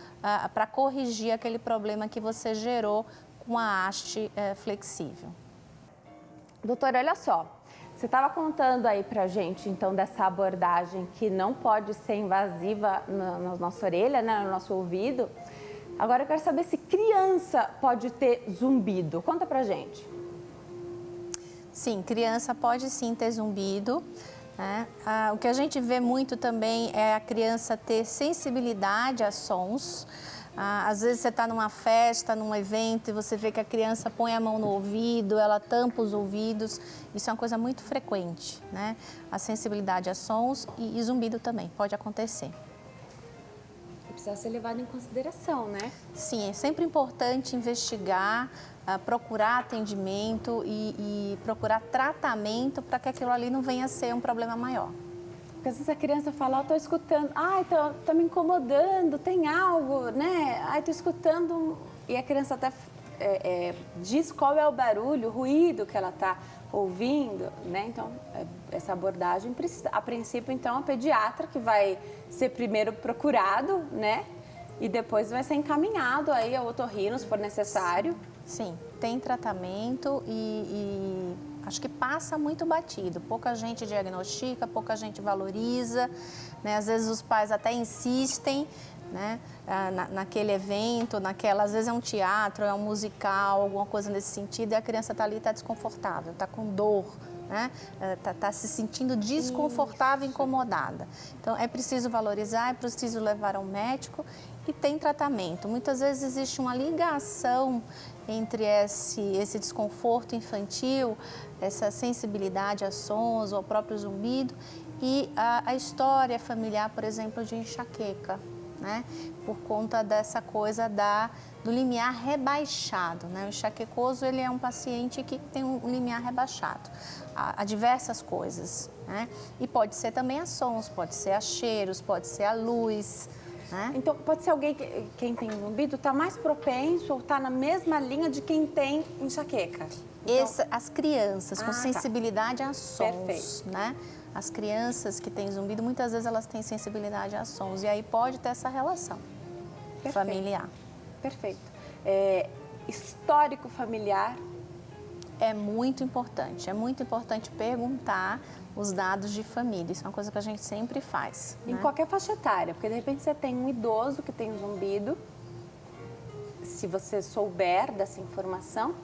Speaker 2: para corrigir aquele problema que você gerou com a haste flexível.
Speaker 1: Doutora, olha só, você estava contando aí pra gente, então, dessa abordagem que não pode ser invasiva na nossa orelha, né, no nosso ouvido. Agora eu quero saber se criança pode ter zumbido. Conta pra gente.
Speaker 2: Sim, criança pode sim ter zumbido, né? O que a gente vê muito também é a criança ter sensibilidade a sons. Às vezes você está numa festa, num evento, e você vê que a criança põe a mão no ouvido, ela tampa os ouvidos. Isso é uma coisa muito frequente, né? A sensibilidade a sons e zumbido também pode acontecer.
Speaker 1: Precisa ser levado em consideração, né?
Speaker 2: Sim, é sempre importante investigar, procurar atendimento e procurar tratamento para que aquilo ali não venha a ser um problema maior.
Speaker 1: Porque às vezes a criança fala, tô escutando, tá me incomodando, tem algo, né? Tô escutando, e a criança até diz qual é o barulho, o ruído que ela tá ouvindo, né? Então, essa abordagem precisa, a princípio, então, a pediatra que vai ser primeiro procurado, né? E depois vai ser encaminhado aí ao otorrino, se for necessário.
Speaker 2: Sim, tem tratamento e acho que passa muito batido. Pouca gente diagnostica, pouca gente valoriza, né? Às vezes os pais até insistem, né? Naquele evento, às vezes é um teatro, é um musical, alguma coisa nesse sentido, e a criança está ali e está desconfortável, está com dor, né? Tá se sentindo desconfortável, incomodada. Então, é preciso valorizar, é preciso levar ao médico e tem tratamento. Muitas vezes existe uma ligação entre esse desconforto infantil, essa sensibilidade a sons ou ao próprio zumbido e a história familiar, por exemplo, de enxaqueca, né? Por conta dessa coisa do limiar rebaixado, né? O enxaquecoso, ele é um paciente que tem um limiar rebaixado a diversas coisas, né? E pode ser também a sons, pode ser a cheiros, pode ser a luz, né?
Speaker 1: Então, pode ser alguém, quem tem zumbido, está mais propenso ou está na mesma linha de quem tem enxaqueca? Então...
Speaker 2: As crianças com sensibilidade a sons,
Speaker 1: Perfeito.
Speaker 2: né? As crianças que têm zumbido, muitas vezes elas têm sensibilidade a sons e aí pode ter essa relação familiar.
Speaker 1: Perfeito. Histórico familiar?
Speaker 2: É muito importante perguntar os dados de família. Isso é uma coisa que a gente sempre faz.
Speaker 1: Em
Speaker 2: né?
Speaker 1: qualquer faixa etária, porque de repente você tem um idoso que tem zumbido, se você souber dessa informação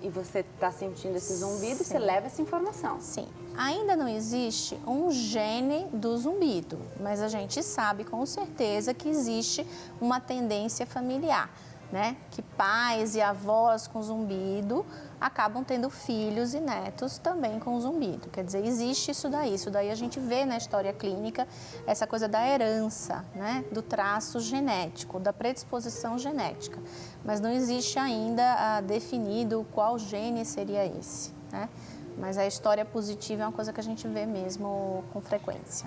Speaker 1: e você está sentindo esse zumbido, você leva essa informação.
Speaker 2: Sim. Ainda não existe um gene do zumbido, mas a gente sabe com certeza que existe uma tendência familiar, né? Que pais e avós com zumbido acabam tendo filhos e netos também com zumbido. Quer dizer, existe isso daí. Isso daí a gente vê na história clínica, essa coisa da herança, né? Do traço genético, da predisposição genética. Mas não existe ainda definido qual gene seria esse, né? Mas a história positiva é uma coisa que a gente vê mesmo com frequência.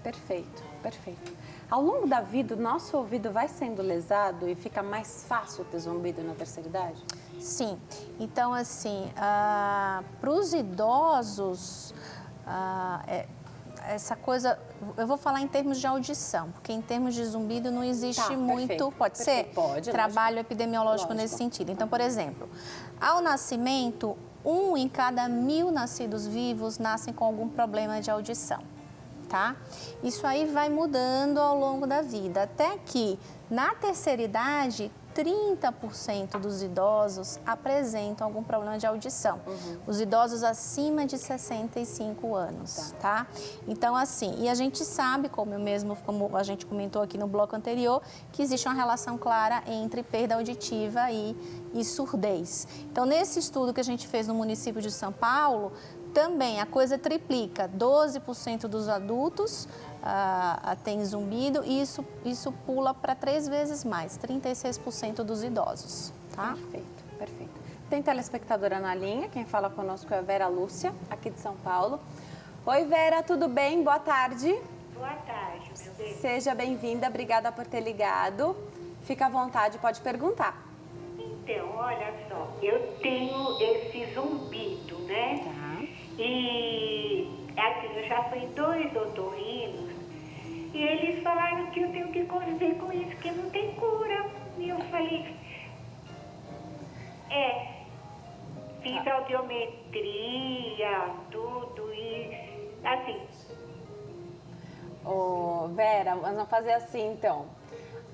Speaker 1: Perfeito, perfeito. Ao longo da vida, o nosso ouvido vai sendo lesado e fica mais fácil ter zumbido na terceira idade?
Speaker 2: Sim. Então, assim, para os idosos, essa coisa... Eu vou falar em termos de audição, porque em termos de zumbido não existe muito...
Speaker 1: Perfeito,
Speaker 2: pode
Speaker 1: perfeito.
Speaker 2: ser?
Speaker 1: Pode,
Speaker 2: trabalho epidemiológico nesse sentido. Então, por exemplo, ao nascimento, 1 em cada 1000 nascidos vivos nascem com algum problema de audição. Tá? Isso aí vai mudando ao longo da vida, até que na terceira idade, 30% dos idosos apresentam algum problema de audição. Os idosos acima de 65 anos, tá? Então, assim, e a gente sabe, como a gente comentou aqui no bloco anterior, que existe uma relação clara entre perda auditiva e surdez. Então, nesse estudo que a gente fez no município de São Paulo, também a coisa triplica, 12% dos adultos tem zumbido e isso pula para 3 vezes mais, 36% dos idosos. Tá?
Speaker 1: Perfeito, perfeito. Tem telespectadora na linha, quem fala conosco é a Vera Lúcia, aqui de São Paulo. Oi, Vera, tudo bem? Boa tarde.
Speaker 14: Boa tarde, meu bem.
Speaker 1: Seja bem-vinda, obrigada por ter ligado. Fica à vontade, pode perguntar.
Speaker 14: Então, olha só, eu tenho esse zumbido, né?
Speaker 1: Tá.
Speaker 14: E assim, eu já fui em 2 otorrinos e eles falaram que eu tenho que conviver com isso, que não tem cura. E eu falei, fiz audiometria, tudo e assim.
Speaker 1: Ô, Vera, mas vamos fazer assim então.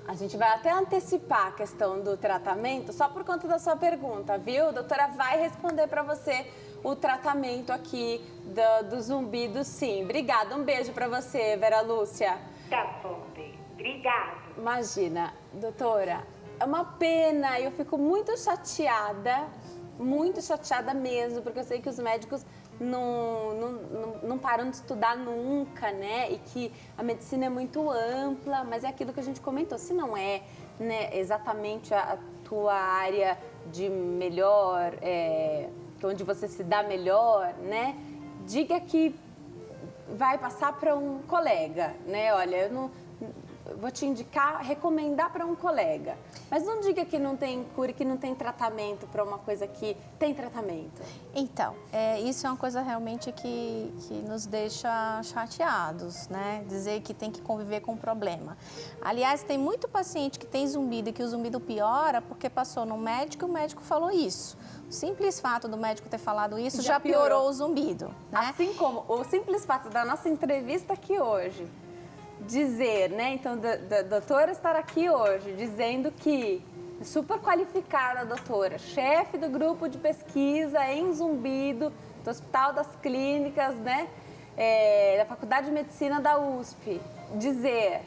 Speaker 1: A gente vai até antecipar a questão do tratamento, só por conta da sua pergunta, viu? A doutora vai responder para você o tratamento aqui do zumbido, sim. Obrigada, um beijo para você, Vera Lúcia.
Speaker 14: Tá bom, bem. Obrigada.
Speaker 1: Imagina, doutora, é uma pena, eu fico muito chateada mesmo, porque eu sei que os médicos não param de estudar nunca, né? E que a medicina é muito ampla, mas é aquilo que a gente comentou, se não é, né, exatamente a tua área de melhor, onde você se dá melhor, né? Diga que vai passar para um colega, né? Olha, eu vou te recomendar para um colega. Mas não diga que não tem cura, que não tem tratamento para uma coisa que tem tratamento.
Speaker 2: Então, isso é uma coisa realmente que nos deixa chateados, né? Dizer que tem que conviver com o problema. Aliás, tem muito paciente que tem zumbido e que o zumbido piora porque passou no médico e o médico falou isso. O simples fato do médico ter falado isso já piorou o zumbido, né?
Speaker 1: Assim como o simples fato da nossa entrevista aqui hoje dizer, né? Então, da doutora estar aqui hoje dizendo que super qualificada a doutora, chefe do grupo de pesquisa em Zumbido, do Hospital das Clínicas, né? Da Faculdade de Medicina da USP, dizer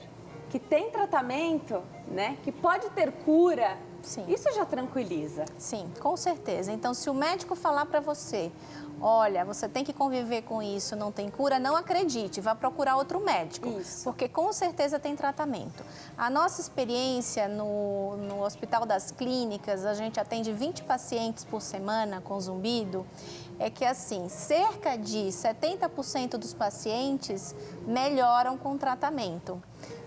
Speaker 1: que tem tratamento, né? Que pode ter cura.
Speaker 2: Sim.
Speaker 1: Isso já tranquiliza.
Speaker 2: Sim, com certeza. Então, se o médico falar para você, olha, você tem que conviver com isso, não tem cura, não acredite, vá procurar outro médico.
Speaker 1: Isso.
Speaker 2: Porque com certeza tem tratamento. A nossa experiência no Hospital das Clínicas, a gente atende 20 pacientes por semana com zumbido, é que assim, cerca de 70% dos pacientes melhoram com o tratamento.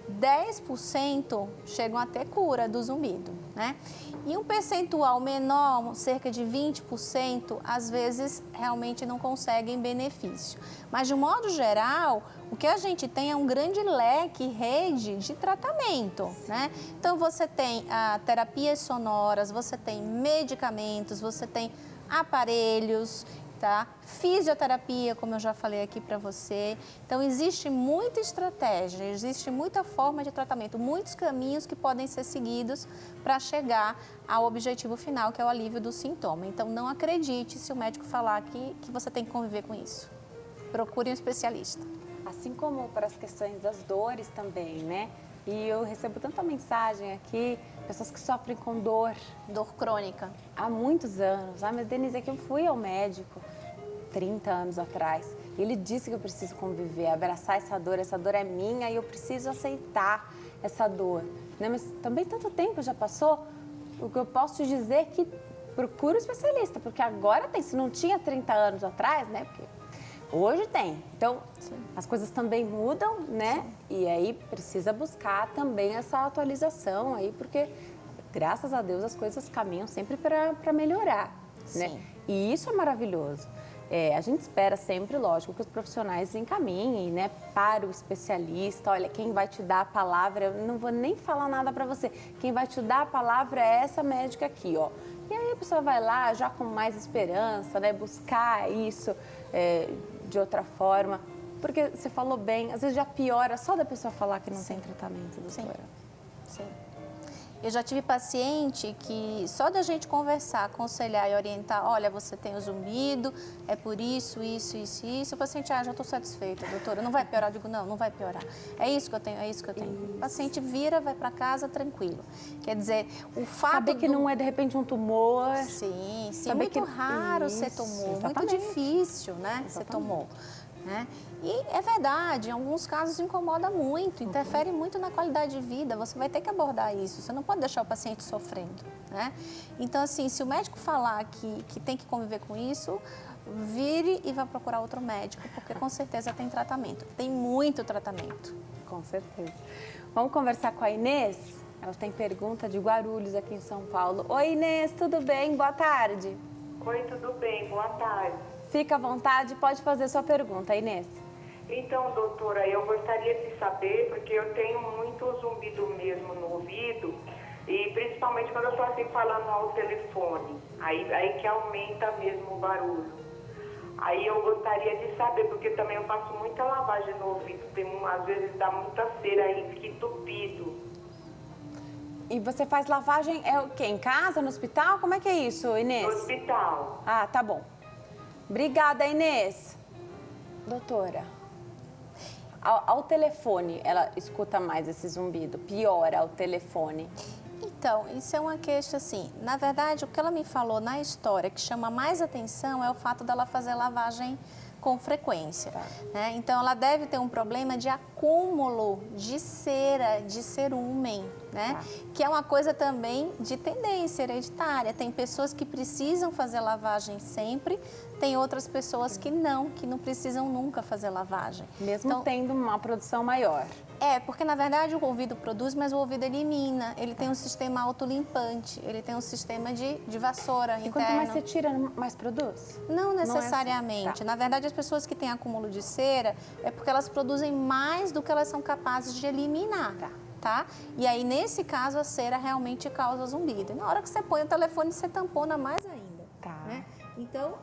Speaker 2: 10% chegam a ter cura do zumbido, né? E um percentual menor, cerca de 20%, às vezes realmente não conseguem benefício. Mas de um modo geral, o que a gente tem é um grande leque, rede de tratamento, né? Então você tem terapias sonoras, você tem medicamentos, você tem aparelhos, tá? Fisioterapia, como eu já falei aqui para você. Então, existe muita estratégia, existe muita forma de tratamento, muitos caminhos que podem ser seguidos para chegar ao objetivo final, que é o alívio do sintoma. Então, não acredite se o médico falar que você tem que conviver com isso. Procure um especialista.
Speaker 1: Assim como para as questões das dores também, né? E eu recebo tanta mensagem aqui, pessoas que sofrem com dor.
Speaker 2: Dor crônica.
Speaker 1: Há muitos anos. Mas Denise, é que eu fui ao médico 30 anos atrás. E ele disse que eu preciso conviver, abraçar essa dor é minha e eu preciso aceitar essa dor. Né? Mas também tanto tempo já passou, o que eu posso te dizer é que procura um especialista, porque agora tem, se não tinha 30 anos atrás, né? Porque hoje tem. Então, as coisas também mudam, né? Sim. E aí precisa buscar também essa atualização aí, porque graças a Deus as coisas caminham sempre para melhorar, né? E isso é maravilhoso. A gente espera sempre, lógico, que os profissionais encaminhem, né, para o especialista. Olha, quem vai te dar a palavra, eu não vou nem falar nada para você, quem vai te dar a palavra é essa médica aqui, ó. E aí a pessoa vai lá já com mais esperança, né, buscar isso de outra forma. Porque você falou bem, às vezes já piora só da pessoa falar que não tem tratamento, doutora.
Speaker 2: Sim. Eu já tive paciente que só da gente conversar, aconselhar e orientar, olha, você tem o zumbido, é por isso, o paciente, já estou satisfeita, doutora, não vai piorar? Eu digo, não vai piorar. É isso que eu tenho, é isso que eu tenho. Isso. O paciente vira, vai para casa tranquilo. Quer dizer, o fato
Speaker 1: saber que não é, de repente, um tumor.
Speaker 2: Sim, muito raro ser tumor, muito difícil, né, ser tumor. Né? E é verdade, em alguns casos incomoda muito, interfere muito na qualidade de vida, você vai ter que abordar isso, você não pode deixar o paciente sofrendo, né? Então, assim, se o médico falar que tem que conviver com isso, vire e vá procurar outro médico, porque com certeza tem tratamento, tem muito tratamento.
Speaker 1: Com certeza. Vamos conversar com a Inês? Ela tem pergunta de Guarulhos, aqui em São Paulo. Oi, Inês, tudo bem? Boa tarde.
Speaker 13: Oi, tudo bem? Boa tarde.
Speaker 1: Fica à vontade, pode fazer sua pergunta, Inês.
Speaker 13: Então, doutora, eu gostaria de saber, porque eu tenho muito zumbido mesmo no ouvido, e principalmente quando eu estou assim falando ao telefone, aí que aumenta mesmo o barulho. Aí eu gostaria de saber, porque também eu faço muita lavagem no ouvido, às vezes dá muita cera aí, fica entupido.
Speaker 1: E você faz lavagem, o quê? Em casa, no hospital? Como é que é isso, Inês?
Speaker 13: No hospital.
Speaker 1: Ah, tá bom. Obrigada, Inês. Doutora, ao telefone, ela escuta mais esse zumbido? Piora ao telefone?
Speaker 2: Então, isso é uma queixa assim. Na verdade, o que ela me falou na história que chama mais atenção é o fato dela fazer lavagem com frequência. Né? Então, ela deve ter um problema de acúmulo de cera, de cerumen, né? Que é uma coisa também de tendência hereditária. Tem pessoas que precisam fazer lavagem sempre, tem outras pessoas que não precisam nunca fazer lavagem.
Speaker 1: Mesmo então, tendo uma produção maior.
Speaker 2: Porque na verdade o ouvido produz, mas o ouvido elimina. Ele tem um sistema autolimpante, ele tem um sistema de vassoura interna.
Speaker 1: E quanto mais você tira, mais produz?
Speaker 2: Não necessariamente. Não é assim. Na verdade, as pessoas que têm acúmulo de cera é porque elas produzem mais do que elas são capazes de eliminar. Tá? E aí, nesse caso, a cera realmente causa zumbido. E na hora que você põe o telefone, você tampona mais ainda. Né? Então,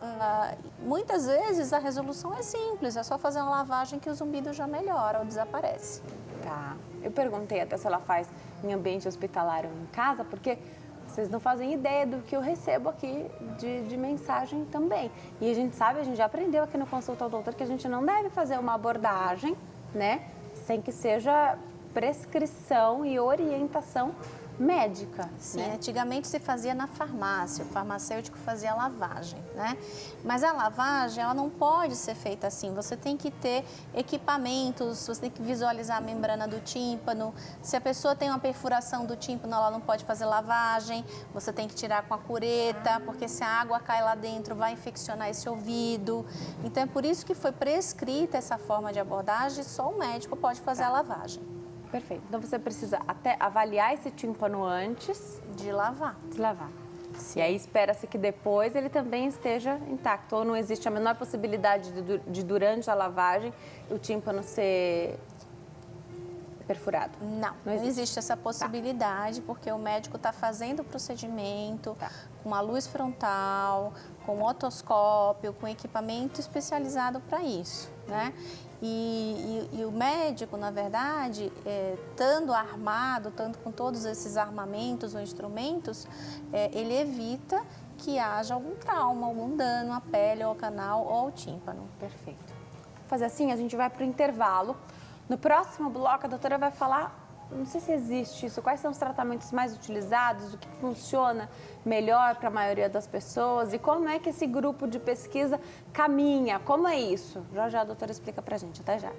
Speaker 2: muitas vezes a resolução é simples, é só fazer uma lavagem que o zumbido já melhora ou desaparece.
Speaker 1: Tá. Eu perguntei até se ela faz em ambiente hospitalar ou em casa, porque vocês não fazem ideia do que eu recebo aqui de mensagem também. E a gente sabe, a gente já aprendeu aqui no Consulta ao Doutor que a gente não deve fazer uma abordagem, né, sem que seja prescrição e orientação médica.
Speaker 2: Sim,
Speaker 1: né?
Speaker 2: Antigamente se fazia na farmácia, o farmacêutico fazia a lavagem, né? Mas a lavagem, ela não pode ser feita assim, você tem que ter equipamentos, você tem que visualizar a membrana do tímpano, se a pessoa tem uma perfuração do tímpano, ela não pode fazer lavagem, você tem que tirar com a cureta, porque se a água cai lá dentro, vai infeccionar esse ouvido. Então é por isso que foi prescrita essa forma de abordagem, só o médico pode fazer a lavagem.
Speaker 1: Perfeito. Então você precisa até avaliar esse tímpano antes
Speaker 2: de lavar.
Speaker 1: E aí espera-se que depois ele também esteja intacto. Ou não existe a menor possibilidade de durante a lavagem o tímpano ser perfurado?
Speaker 2: Não existe essa possibilidade, porque o médico está fazendo o procedimento com uma luz frontal, com otoscópio, com equipamento especializado para isso, né? E o médico, na verdade, estando armado, tanto com todos esses armamentos ou instrumentos, ele evita que haja algum trauma, algum dano à pele, ao canal ou ao tímpano.
Speaker 1: Perfeito. Vou fazer assim, a gente vai para o intervalo. No próximo bloco, a doutora vai falar, não sei se existe isso, quais são os tratamentos mais utilizados, o que funciona melhor para a maioria das pessoas e como é que esse grupo de pesquisa caminha, como é isso? Já já a doutora explica para a gente, até já.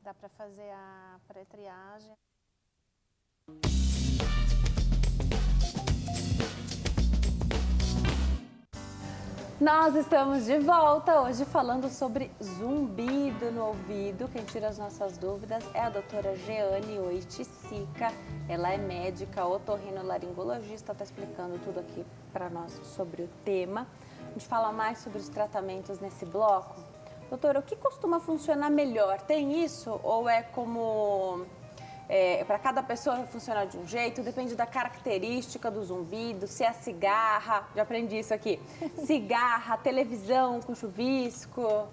Speaker 2: Dá para fazer a pré-triagem.
Speaker 1: Nós estamos de volta hoje falando sobre zumbido no ouvido. Quem tira as nossas dúvidas é a doutora Jeane Oiticica. Ela é médica, otorrinolaringologista, está explicando tudo aqui para nós sobre o tema. A gente fala mais sobre os tratamentos nesse bloco. Doutora, o que costuma funcionar melhor? Tem isso ou é como... para cada pessoa vai funcionar de um jeito, depende da característica do zumbido, se é cigarra, já aprendi isso aqui, cigarra, televisão com chuvisco,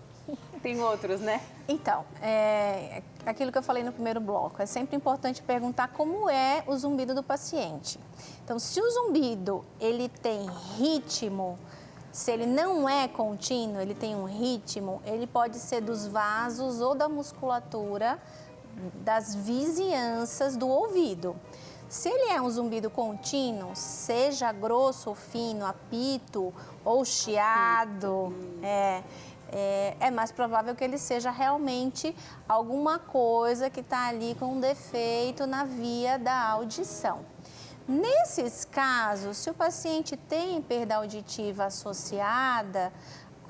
Speaker 1: tem outros, né?
Speaker 2: Então, aquilo que eu falei no primeiro bloco, é sempre importante perguntar como é o zumbido do paciente. Então, se o zumbido, ele tem ritmo, se ele não é contínuo, ele tem um ritmo, ele pode ser dos vasos ou da musculatura das vizinhanças do ouvido. Se ele é um zumbido contínuo, seja grosso ou fino, apito ou chiado, é mais provável que ele seja realmente alguma coisa que está ali com um defeito na via da audição. Nesses casos, se o paciente tem perda auditiva associada,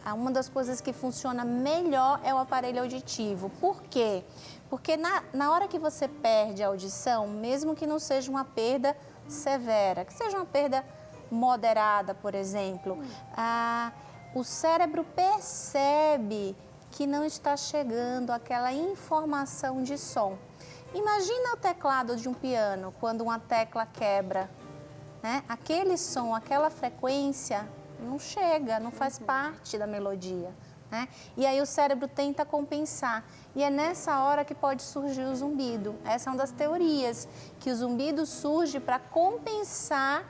Speaker 2: uma das coisas que funciona melhor é o aparelho auditivo. Por quê? Porque na hora que você perde a audição, mesmo que não seja uma perda severa, que seja uma perda moderada, por exemplo, o cérebro percebe que não está chegando aquela informação de som. Imagina o teclado de um piano, quando uma tecla quebra, né? Aquele som, aquela frequência não chega, não faz parte da melodia, né? E aí o cérebro tenta compensar. E é nessa hora que pode surgir o zumbido. Essa é uma das teorias, que o zumbido surge para compensar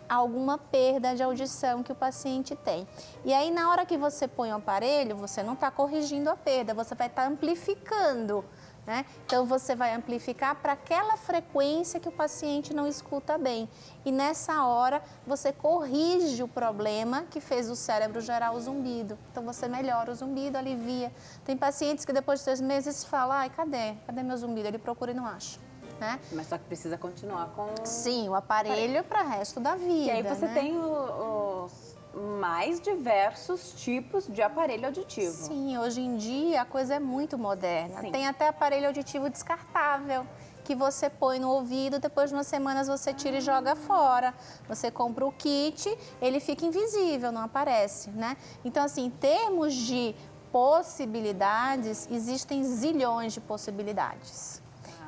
Speaker 2: alguma perda de audição que o paciente tem. E aí, na hora que você põe o aparelho, você não está corrigindo a perda, você vai estar amplificando, né? Então, você vai amplificar para aquela frequência que o paciente não escuta bem. E nessa hora, você corrige o problema que fez o cérebro gerar o zumbido. Então, você melhora o zumbido, alivia. Tem pacientes que depois de 3 meses falam, ai, cadê meu zumbido? Ele procura e não acha. Né?
Speaker 1: Mas só que precisa continuar com...
Speaker 2: Sim, o aparelho para o resto da vida.
Speaker 1: E aí você tem os mais diversos tipos de aparelho auditivo.
Speaker 2: Sim, hoje em dia a coisa é muito moderna. Sim. Tem até aparelho auditivo descartável, que você põe no ouvido, depois de umas semanas você tira e joga fora. Você compra o kit, ele fica invisível, não aparece, né? Então, assim, em termos de possibilidades, existem zilhões de possibilidades.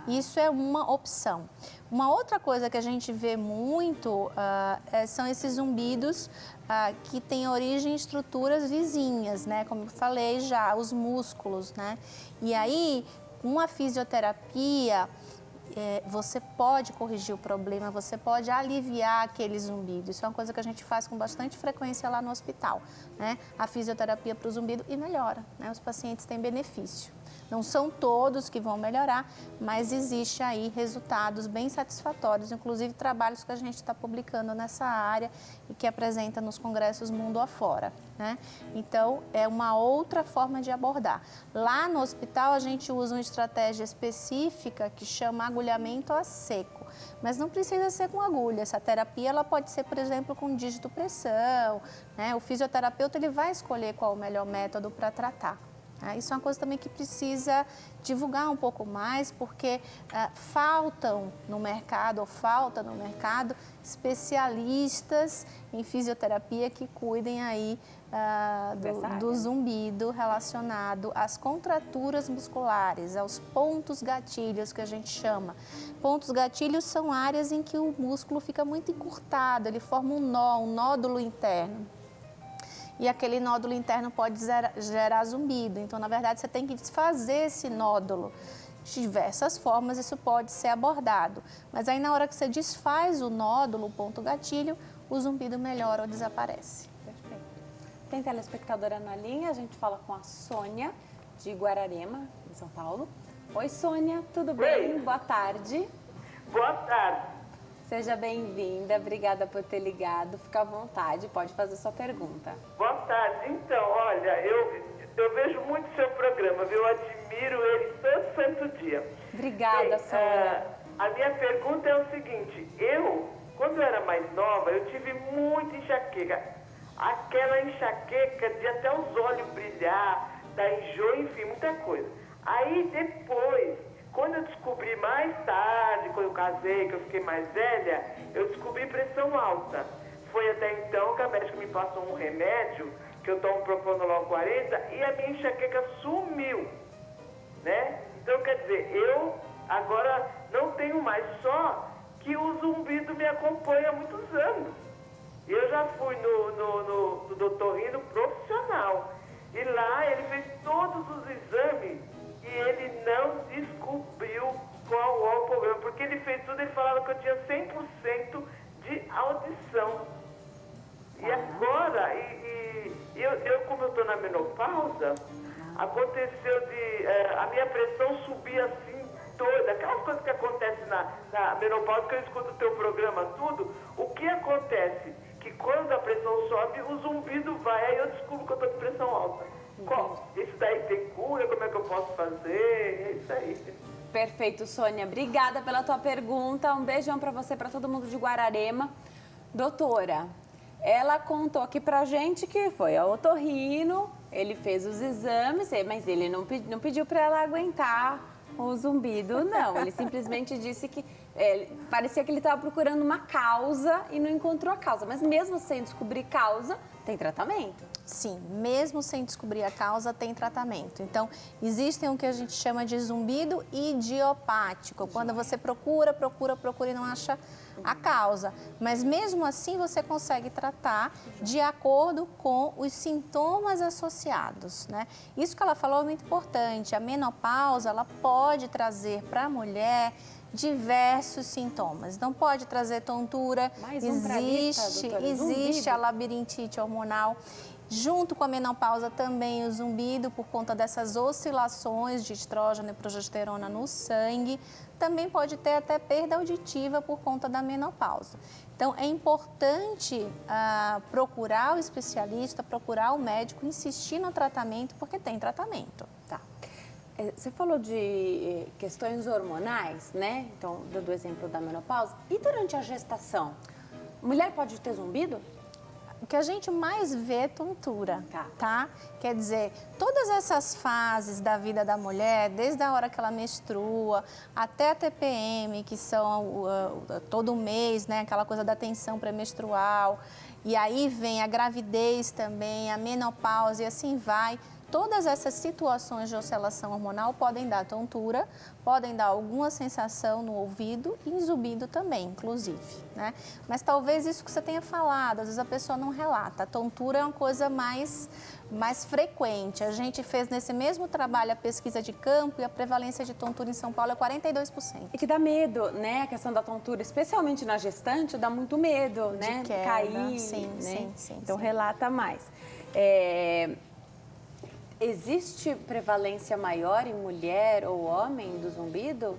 Speaker 2: Isso é uma opção. Uma outra coisa que a gente vê muito são esses zumbidos que têm origem em estruturas vizinhas, né? Como eu falei já, os músculos, né? E aí, com a fisioterapia, você pode corrigir o problema, você pode aliviar aquele zumbido. Isso é uma coisa que a gente faz com bastante frequência lá no hospital, né? A fisioterapia para o zumbido e melhora, né? Os pacientes têm benefício. Não são todos que vão melhorar, mas existe aí resultados bem satisfatórios, inclusive trabalhos que a gente está publicando nessa área e que apresenta nos congressos mundo afora, né? Então, é uma outra forma de abordar. Lá no hospital, a gente usa uma estratégia específica que chama agulhamento a seco, mas não precisa ser com agulha. Essa terapia, ela pode ser, por exemplo, com dígito pressão, né? O fisioterapeuta, ele vai escolher qual o melhor método para tratar. Isso é uma coisa também que precisa divulgar um pouco mais, porque falta no mercado especialistas em fisioterapia que cuidem aí do zumbido relacionado às contraturas musculares, aos pontos gatilhos que a gente chama. Pontos gatilhos são áreas em que o músculo fica muito encurtado, ele forma um nódulo interno. E aquele nódulo interno pode gerar zumbido. Então, na verdade, você tem que desfazer esse nódulo. De diversas formas, isso pode ser abordado. Mas aí, na hora que você desfaz o nódulo, o ponto gatilho, o zumbido melhora ou desaparece.
Speaker 1: Perfeito. Tem telespectadora na linha, a gente fala com a Sônia, de Guararema, em São Paulo. Oi, Sônia, tudo bem?
Speaker 13: Oi.
Speaker 1: Boa tarde.
Speaker 13: Boa tarde.
Speaker 1: Seja bem-vinda, obrigada por ter ligado. Fica à vontade, pode fazer sua pergunta.
Speaker 13: Boa tarde. Então, olha, eu vejo muito seu programa, viu? Eu admiro ele todo santo dia.
Speaker 1: Obrigada, Sônia.
Speaker 13: A minha pergunta é o seguinte, quando eu era mais nova, eu tive muita enxaqueca. Aquela enxaqueca de até os olhos brilhar, da enjoo, enfim, muita coisa. Aí depois, quando eu descobri mais tarde, quando eu casei, que eu fiquei mais velha, eu descobri pressão alta. Foi até então que a médica me passou um remédio, que eu tomo Propranolol 40, e a minha enxaqueca sumiu, né? Então, quer dizer, eu agora não tenho mais, só que o zumbido me acompanha há muitos anos. E eu já fui no otorrino profissional, e lá ele fez todos os exames, e ele não descobriu qual é o problema, porque ele fez tudo, ele falava que eu tinha 100% de audição. E agora, eu como eu estou na menopausa, aconteceu a minha pressão subir assim toda, aquelas coisas que acontecem na menopausa, que eu escuto o teu programa, tudo, o que acontece? Que quando a pressão sobe, o zumbido vai, aí eu descubro que eu estou com pressão alta. Isso daí tem cura? Como é que eu posso fazer? É isso aí.
Speaker 1: Perfeito, Sônia. Obrigada pela tua pergunta. Um beijão para você, para todo mundo de Guararema. Doutora, ela contou aqui pra gente que foi ao otorrino, ele fez os exames, mas ele não pediu para ela aguentar o zumbido, não. Ele simplesmente disse que parecia que ele estava procurando uma causa e não encontrou a causa. Mas mesmo sem descobrir causa, tem tratamento?
Speaker 2: Sim, mesmo sem descobrir a causa, tem tratamento. Então, existem o que a gente chama de zumbido idiopático. Quando você procura e não acha a causa. Mas mesmo assim, você consegue tratar de acordo com os sintomas associados, né? Isso que ela falou é muito importante. A menopausa, ela pode trazer para a mulher diversos sintomas. Então, pode trazer tontura, existe a labirintite hormonal. Junto com a menopausa também o zumbido, por conta dessas oscilações de estrógeno e progesterona no sangue. Também pode ter até perda auditiva por conta da menopausa. Então, é importante procurar o especialista, procurar o médico, insistir no tratamento, porque tem tratamento.
Speaker 1: Tá. Você falou de questões hormonais, né? Então, dando o exemplo da menopausa. E durante a gestação, mulher pode ter zumbido?
Speaker 2: o que a gente mais vê é tontura, tá? Quer dizer, todas essas fases da vida da mulher, desde a hora que ela menstrua até a TPM, que são todo mês, né? Aquela coisa da tensão pré-menstrual, e aí vem a gravidez também, a menopausa e assim vai. Todas essas situações de oscilação hormonal podem dar tontura, podem dar alguma sensação no ouvido e em zumbido também, inclusive, né? Mas talvez isso que você tenha falado, às vezes a pessoa não relata. A tontura é uma coisa mais frequente. A gente fez nesse mesmo trabalho a pesquisa de campo e a prevalência de tontura em São Paulo é 42%.
Speaker 1: E que dá medo, né? A questão da tontura, especialmente na gestante, dá muito medo, né?
Speaker 2: De queda,
Speaker 1: cair,
Speaker 2: sim,
Speaker 1: né?
Speaker 2: sim.
Speaker 1: Então relata mais. Existe prevalência maior em mulher ou homem do zumbido?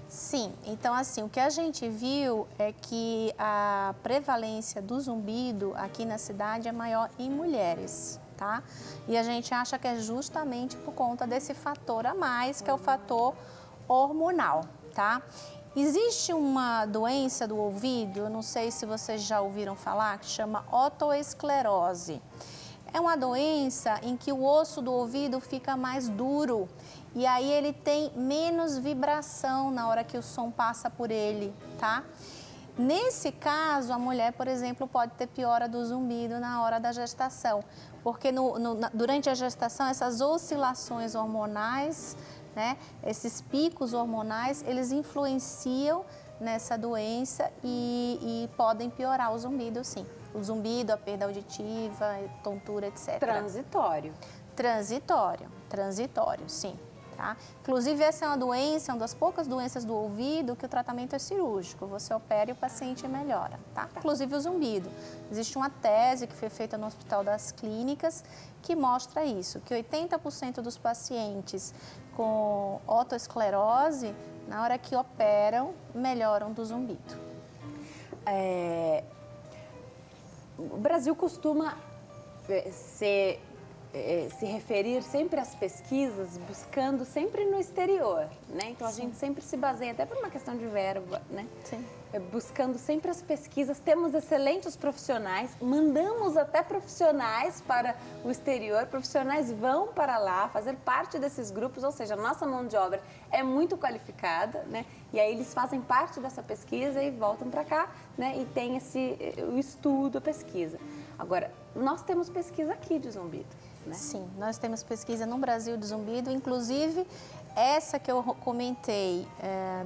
Speaker 2: Sim, então assim, o que a gente viu é que a prevalência do zumbido aqui na cidade é maior em mulheres, tá? E a gente acha que é justamente por conta desse fator a mais, que é o fator hormonal, tá? Existe uma doença do ouvido, eu não sei se vocês já ouviram falar, que chama otoesclerose. É uma doença em que o osso do ouvido fica mais duro e aí ele tem menos vibração na hora que o som passa por ele, tá? Nesse caso, a mulher, por exemplo, pode ter piora do zumbido na hora da gestação, porque durante a gestação, essas oscilações hormonais, né, esses picos hormonais, eles influenciam nessa doença e podem piorar o zumbido, sim. O zumbido, a perda auditiva, tontura, etc.
Speaker 1: Transitório.
Speaker 2: Transitório, sim. Tá? Inclusive, essa é uma doença, uma das poucas doenças do ouvido que o tratamento é cirúrgico. Você opera e o paciente melhora, tá? Inclusive o zumbido. Existe uma tese que foi feita no Hospital das Clínicas que mostra isso, que 80% dos pacientes com otoesclerose, na hora que operam, melhoram do zumbido.
Speaker 1: O Brasil costuma se referir sempre às pesquisas buscando sempre no exterior, né? Então a gente sempre se baseia, até por uma questão de verba, né?
Speaker 2: Sim.
Speaker 1: Buscando sempre as pesquisas, temos excelentes profissionais, mandamos até profissionais para o exterior, profissionais vão para lá fazer parte desses grupos, ou seja, a nossa mão de obra é muito qualificada, né? E aí eles fazem parte dessa pesquisa e voltam para cá, né? E tem o estudo, a pesquisa. Agora, nós temos pesquisa aqui de zumbido, né?
Speaker 2: Sim, nós temos pesquisa no Brasil de zumbido, inclusive essa que eu comentei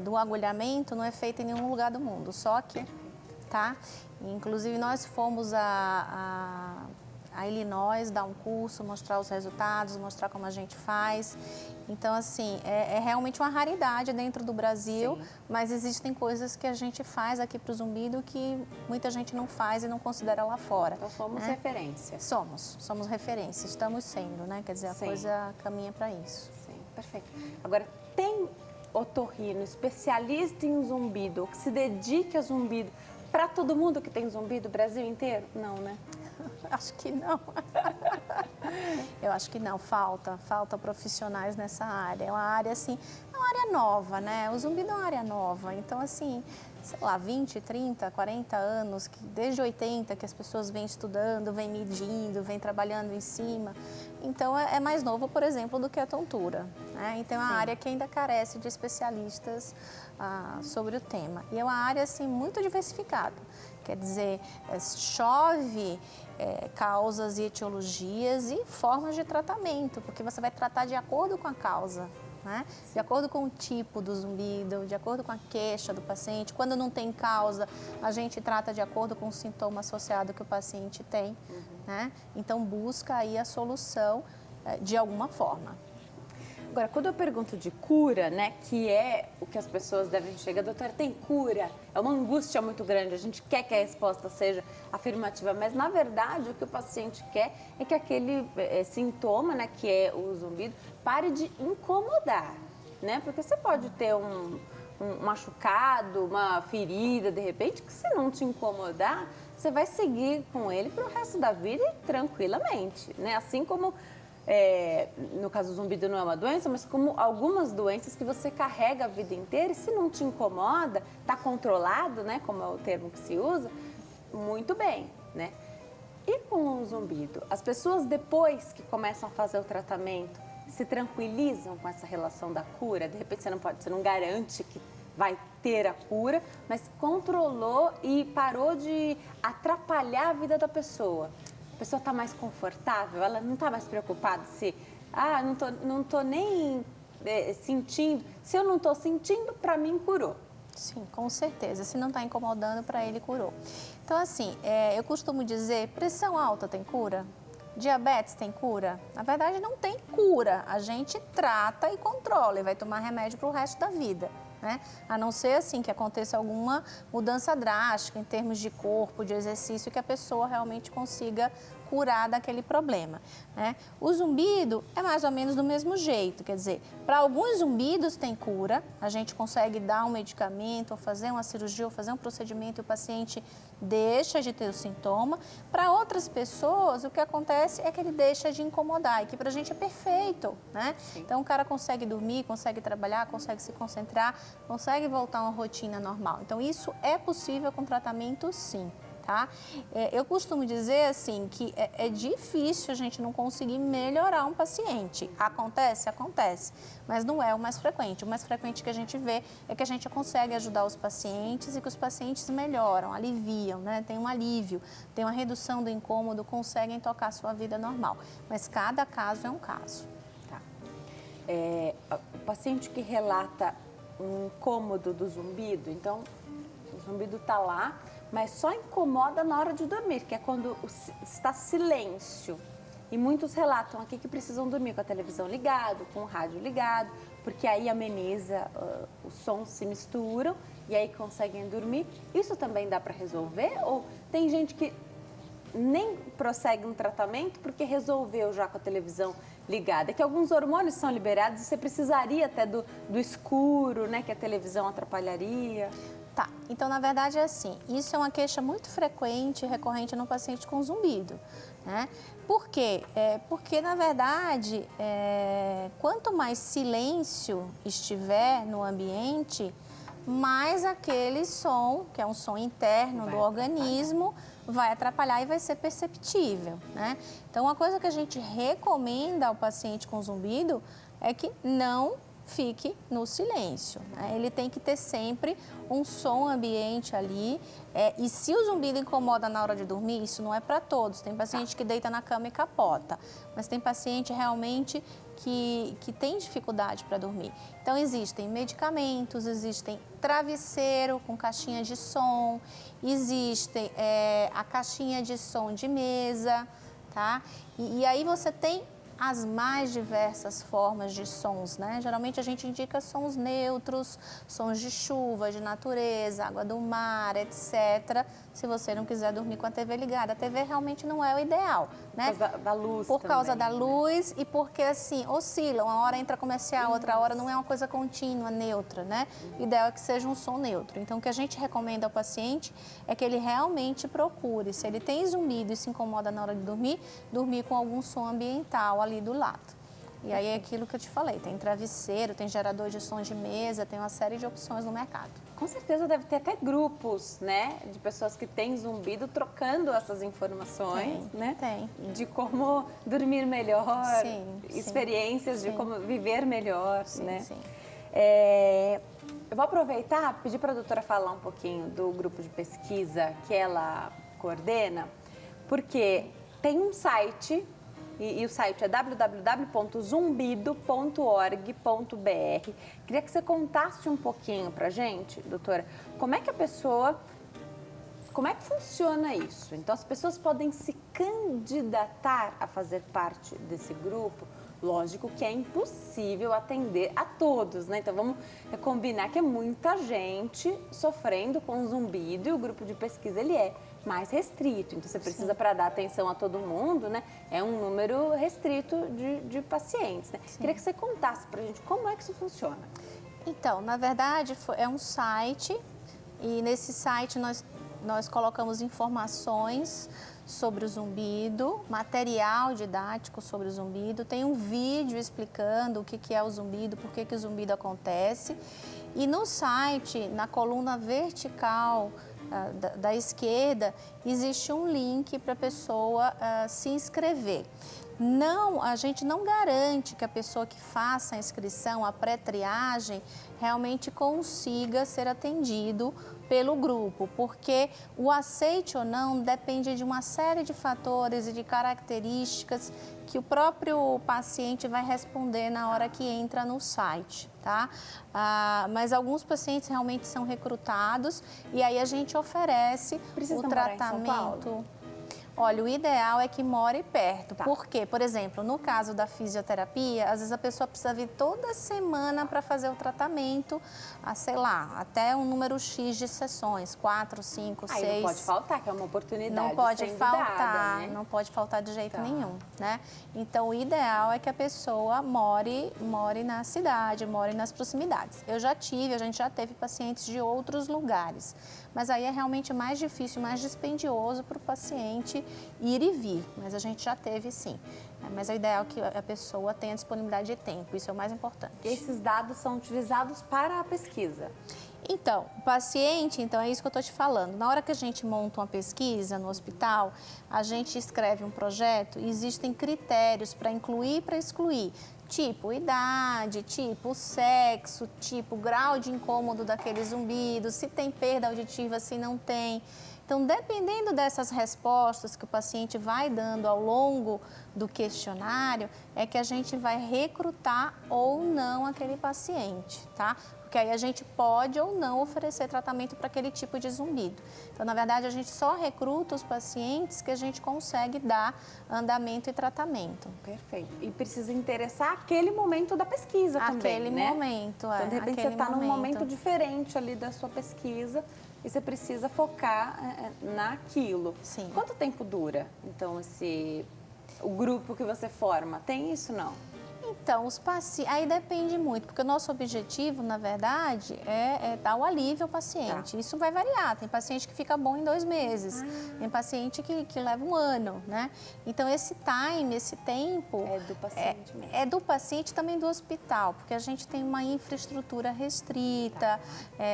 Speaker 2: do agulhamento não é feita em nenhum lugar do mundo, só aqui, tá? Inclusive nós fomos a Illinois dar um curso, mostrar os resultados, mostrar como a gente faz. Então, assim, é realmente uma raridade dentro do Brasil, sim, mas existem coisas que a gente faz aqui para o zumbido que muita gente não faz e não considera lá fora.
Speaker 1: Então, somos referência.
Speaker 2: Somos referência, estamos sendo, né? Quer dizer, a coisa caminha para isso.
Speaker 1: Sim, perfeito. Agora, tem otorrino especialista em zumbido, que se dedique a zumbido, para todo mundo que tem zumbido, o Brasil inteiro? Não, né?
Speaker 2: Acho que não. Eu acho que não, falta profissionais nessa área. É uma área, assim, é uma área nova, né? O zumbido é uma área nova, então, assim, sei lá, 20, 30, 40 anos, que desde 80 que as pessoas vêm estudando, vêm medindo, vêm trabalhando em cima. Então, é mais novo, por exemplo, do que a tontura, né? Então, é uma área que ainda carece de especialistas sobre o tema. E é uma área, assim, muito diversificada. Quer dizer, chove causas e etiologias e formas de tratamento, porque você vai tratar de acordo com a causa, né? De acordo com o tipo do zumbido, de acordo com a queixa do paciente. Quando não tem causa, a gente trata de acordo com o sintoma associado que o paciente tem, né? Então, busca aí a solução de alguma forma.
Speaker 1: Agora, quando eu pergunto de cura, né, que é o que as pessoas devem chegar, doutora, tem cura? É uma angústia muito grande, a gente quer que a resposta seja afirmativa, mas na verdade o que o paciente quer é que aquele sintoma, né, que é o zumbido, pare de incomodar, né? Porque você pode ter um machucado, uma ferida, de repente, que se não te incomodar, você vai seguir com ele para o resto da vida e tranquilamente, né? Assim como no caso do zumbido não é uma doença, mas como algumas doenças que você carrega a vida inteira e se não te incomoda, está controlado, né, como é o termo que se usa, muito bem, né? E com o zumbido? As pessoas, depois que começam a fazer o tratamento, se tranquilizam com essa relação da cura? De repente você não garante que vai ter a cura, mas controlou e parou de atrapalhar a vida da pessoa. A pessoa está mais confortável, ela não está mais preocupada se, não tô nem sentindo. Se eu não estou sentindo, para mim curou.
Speaker 2: Sim, com certeza. Se não está incomodando, para ele curou. Então, assim, eu costumo dizer, pressão alta tem cura? Diabetes tem cura? Na verdade, não tem cura. A gente trata e controla e vai tomar remédio para o resto da vida, né? A não ser, assim, que aconteça alguma mudança drástica em termos de corpo, de exercício, que a pessoa realmente consiga curar daquele problema, né? O zumbido é mais ou menos do mesmo jeito, quer dizer, para alguns zumbidos tem cura, a gente consegue dar um medicamento, ou fazer uma cirurgia, ou fazer um procedimento e o paciente deixa de ter o sintoma. Para outras pessoas, o que acontece é que ele deixa de incomodar, e que para a gente é perfeito, né? Sim. Então o cara consegue dormir, consegue trabalhar, consegue se concentrar, consegue voltar a uma rotina normal. Então isso é possível com tratamento, sim. Tá? Eu costumo dizer assim que é difícil a gente não conseguir melhorar um paciente. Acontece? Acontece, mas não é o mais frequente. O mais frequente que a gente vê é que a gente consegue ajudar os pacientes e que os pacientes melhoram, aliviam, né? Tem um alívio, tem uma redução do incômodo, conseguem tocar a sua vida normal. Mas cada caso é um caso.
Speaker 1: Tá. O paciente que relata um incômodo do zumbido, então o zumbido está lá, mas só incomoda na hora de dormir, que é quando está silêncio. E muitos relatam aqui que precisam dormir com a televisão ligada, com o rádio ligado, porque aí ameniza, os sons se misturam e aí conseguem dormir. Isso também dá para resolver? Ou tem gente que nem prossegue no tratamento porque resolveu já com a televisão ligada? É que alguns hormônios são liberados e você precisaria até do escuro, né, que a televisão atrapalharia.
Speaker 2: Tá, então na verdade é assim, isso é uma queixa muito frequente e recorrente no paciente com zumbido, né? Por quê? Porque na verdade, quanto mais silêncio estiver no ambiente, mais aquele som, que é um som interno do organismo, vai atrapalhar e vai ser perceptível, né? Então uma coisa que a gente recomenda ao paciente com zumbido é que não fique no silêncio, né? Ele tem que ter sempre um som ambiente ali, e se o zumbido incomoda na hora de dormir, isso não é para todos. Tem paciente que deita na cama e capota, mas tem paciente realmente que tem dificuldade para dormir. Então existem medicamentos, existem travesseiro com caixinha de som, existem a caixinha de som de mesa, tá? E aí você tem as mais diversas formas de sons, né? Geralmente a gente indica sons neutros, sons de chuva, de natureza, água do mar, etc. Se você não quiser dormir com a TV ligada. A TV realmente não é o ideal, né?
Speaker 1: Por causa da luz
Speaker 2: Por causa
Speaker 1: também,
Speaker 2: da luz, e porque, assim, oscila. Uma hora entra comercial, outra hora não é uma coisa contínua, neutra, né? O ideal é que seja um som neutro. Então, o que a gente recomenda ao paciente é que ele realmente procure. Se ele tem zumbido e se incomoda na hora de dormir, dormir com algum som ambiental ali do lado. E aí é aquilo que eu te falei, tem travesseiro, tem gerador de som de mesa, tem uma série de opções no mercado.
Speaker 1: Com certeza deve ter até grupos, né, de pessoas que têm zumbido trocando essas informações, né?
Speaker 2: Tem.
Speaker 1: De como dormir melhor,
Speaker 2: Sim,
Speaker 1: experiências
Speaker 2: sim.
Speaker 1: de como viver melhor,
Speaker 2: Sim,
Speaker 1: né?
Speaker 2: sim.
Speaker 1: Eu vou aproveitar, pedir para a doutora falar um pouquinho do grupo de pesquisa que ela coordena, porque tem um site, e o site é www.zumbido.org.br. Queria que você contasse um pouquinho para a gente, doutora, como é que funciona isso? Então, as pessoas podem se candidatar a fazer parte desse grupo? Lógico que é impossível atender a todos, né? Então, vamos combinar que é muita gente sofrendo com zumbido e o grupo de pesquisa, ele é mais restrito. Então, você precisa, para dar atenção a todo mundo, né? É um número restrito de pacientes, né? Queria que você contasse pra gente como é que isso funciona.
Speaker 2: Então, na verdade, é um site, e nesse site nós colocamos informações sobre o zumbido, material didático sobre o zumbido, tem um vídeo explicando o que é o zumbido, por que o zumbido acontece. E no site, na coluna vertical da esquerda, existe um link para a pessoa se inscrever. Não, a gente não garante que a pessoa que faça a inscrição, a pré-triagem, realmente consiga ser atendido pelo grupo, porque o aceite ou não depende de uma série de fatores e de características que o próprio paciente vai responder na hora que entra no site, tá? Mas alguns pacientes realmente são recrutados e aí a gente oferece o tratamento. Olha, o ideal é que more perto. Por quê? Por exemplo, no caso da fisioterapia, às vezes a pessoa precisa vir toda semana para fazer o tratamento, sei lá, até um número X de sessões, 4, 5, 6.
Speaker 1: Aí não pode faltar, que é uma oportunidade.
Speaker 2: Não pode
Speaker 1: sendo
Speaker 2: faltar,
Speaker 1: dada, né?
Speaker 2: não pode faltar de jeito nenhum, né? Então, o ideal é que a pessoa more na cidade, more nas proximidades. A gente já teve pacientes de outros lugares, mas aí é realmente mais difícil, mais dispendioso para o paciente ir e vir, mas a gente já teve sim. Mas o ideal é que a pessoa tenha disponibilidade de tempo, isso é o mais importante.
Speaker 1: E esses dados são utilizados para a pesquisa?
Speaker 2: Então, o paciente, então é isso que eu estou te falando. Na hora que a gente monta uma pesquisa no hospital, a gente escreve um projeto e existem critérios para incluir e para excluir. Tipo idade, tipo sexo, tipo grau de incômodo daquele zumbido, se tem perda auditiva, se não tem. Então, dependendo dessas respostas que o paciente vai dando ao longo do questionário, é que a gente vai recrutar ou não aquele paciente, tá? Porque aí a gente pode ou não oferecer tratamento para aquele tipo de zumbido. Então, na verdade, a gente só recruta os pacientes que a gente consegue dar andamento e tratamento.
Speaker 1: Perfeito. E precisa interessar aquele momento da pesquisa também,
Speaker 2: aquele
Speaker 1: né?
Speaker 2: momento,
Speaker 1: Então, de repente, você está num momento diferente ali da sua pesquisa e você precisa focar naquilo.
Speaker 2: Sim.
Speaker 1: Quanto tempo dura, então, o grupo que você forma? Tem isso, não?
Speaker 2: Então, aí depende muito, porque o nosso objetivo, na verdade, é dar o alívio ao paciente. Isso vai variar. Tem paciente que fica bom em 2 meses, tem paciente que leva 1 ano, né? Então, esse tempo...
Speaker 1: É do paciente mesmo.
Speaker 2: É do paciente e também do hospital, porque a gente tem uma infraestrutura restrita,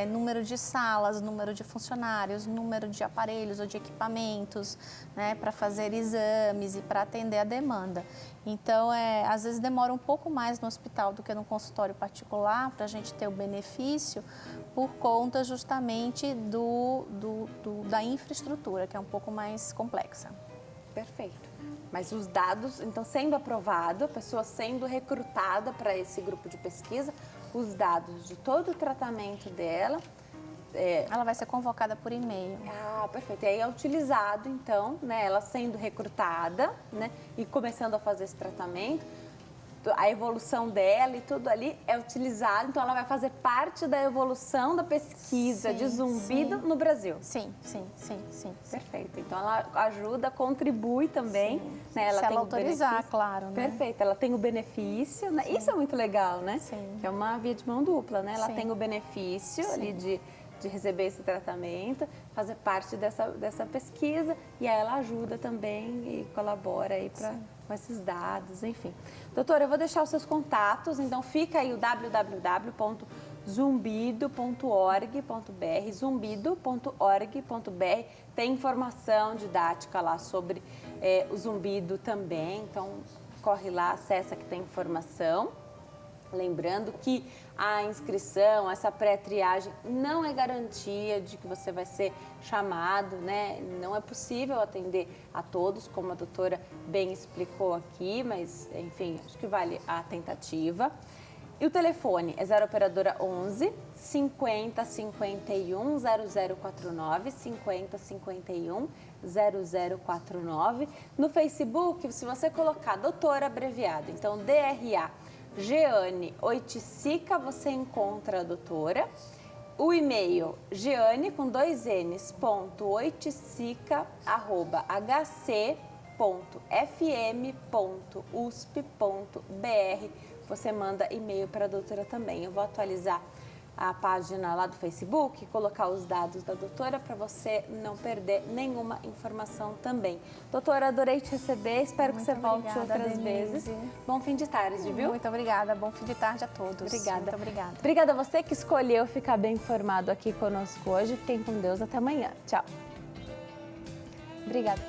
Speaker 2: número de salas, número de funcionários, número de aparelhos ou de equipamentos, né, para fazer exames e para atender a demanda. Então, às vezes demora um pouco mais no hospital do que no consultório particular para a gente ter o benefício por conta justamente da infraestrutura, que é um pouco mais complexa.
Speaker 1: Perfeito. Mas os dados, então, sendo aprovado, a pessoa sendo recrutada para esse grupo de pesquisa, os dados de todo o tratamento dela...
Speaker 2: Ela vai ser convocada por e-mail.
Speaker 1: Ah, perfeito. E aí é utilizado, então, né, ela sendo recrutada, né, e começando a fazer esse tratamento, a evolução dela e tudo ali é utilizado, então ela vai fazer parte da evolução da pesquisa de zumbido no Brasil.
Speaker 2: Sim.
Speaker 1: Perfeito. Então ela ajuda, contribui também, né? Ela
Speaker 2: Se
Speaker 1: tem
Speaker 2: ela autorizar,
Speaker 1: benefício.
Speaker 2: claro, né?
Speaker 1: Perfeito. Ela tem o benefício, né? Isso é muito legal, né?
Speaker 2: Sim.
Speaker 1: É uma via de mão dupla, né? Ela
Speaker 2: Sim.
Speaker 1: tem o benefício ali de receber esse tratamento, fazer parte dessa pesquisa e aí ela ajuda também e colabora aí com esses dados, enfim. Doutora, eu vou deixar os seus contatos, então fica aí o www.zumbido.org.br, zumbido.org.br, tem informação didática lá sobre o zumbido também, então corre lá, acessa que tem informação. Lembrando que a inscrição, essa pré-triagem não é garantia de que você vai ser chamado, né? Não é possível atender a todos, como a doutora bem explicou aqui, mas, enfim, acho que vale a tentativa. E o telefone é 0 operadora 11 50 51 0049, 50 51 0049. No Facebook, se você colocar doutora abreviado, então DRA Jeane Oiticica, você encontra a doutora. O e-mail Jeane com 2 N's, hc.fm.usp.br. Você manda e-mail para a doutora também. Eu vou atualizar a página lá do Facebook, colocar os dados da doutora para você não perder nenhuma informação também. Doutora, adorei te receber, espero que você volte outras vezes. Bom fim de tarde, viu?
Speaker 2: Muito obrigada, bom fim de tarde a todos.
Speaker 1: Obrigada.
Speaker 2: Muito obrigada.
Speaker 1: Obrigada a você que escolheu ficar bem informado aqui conosco hoje. Fiquem com Deus, até amanhã. Tchau. Obrigada.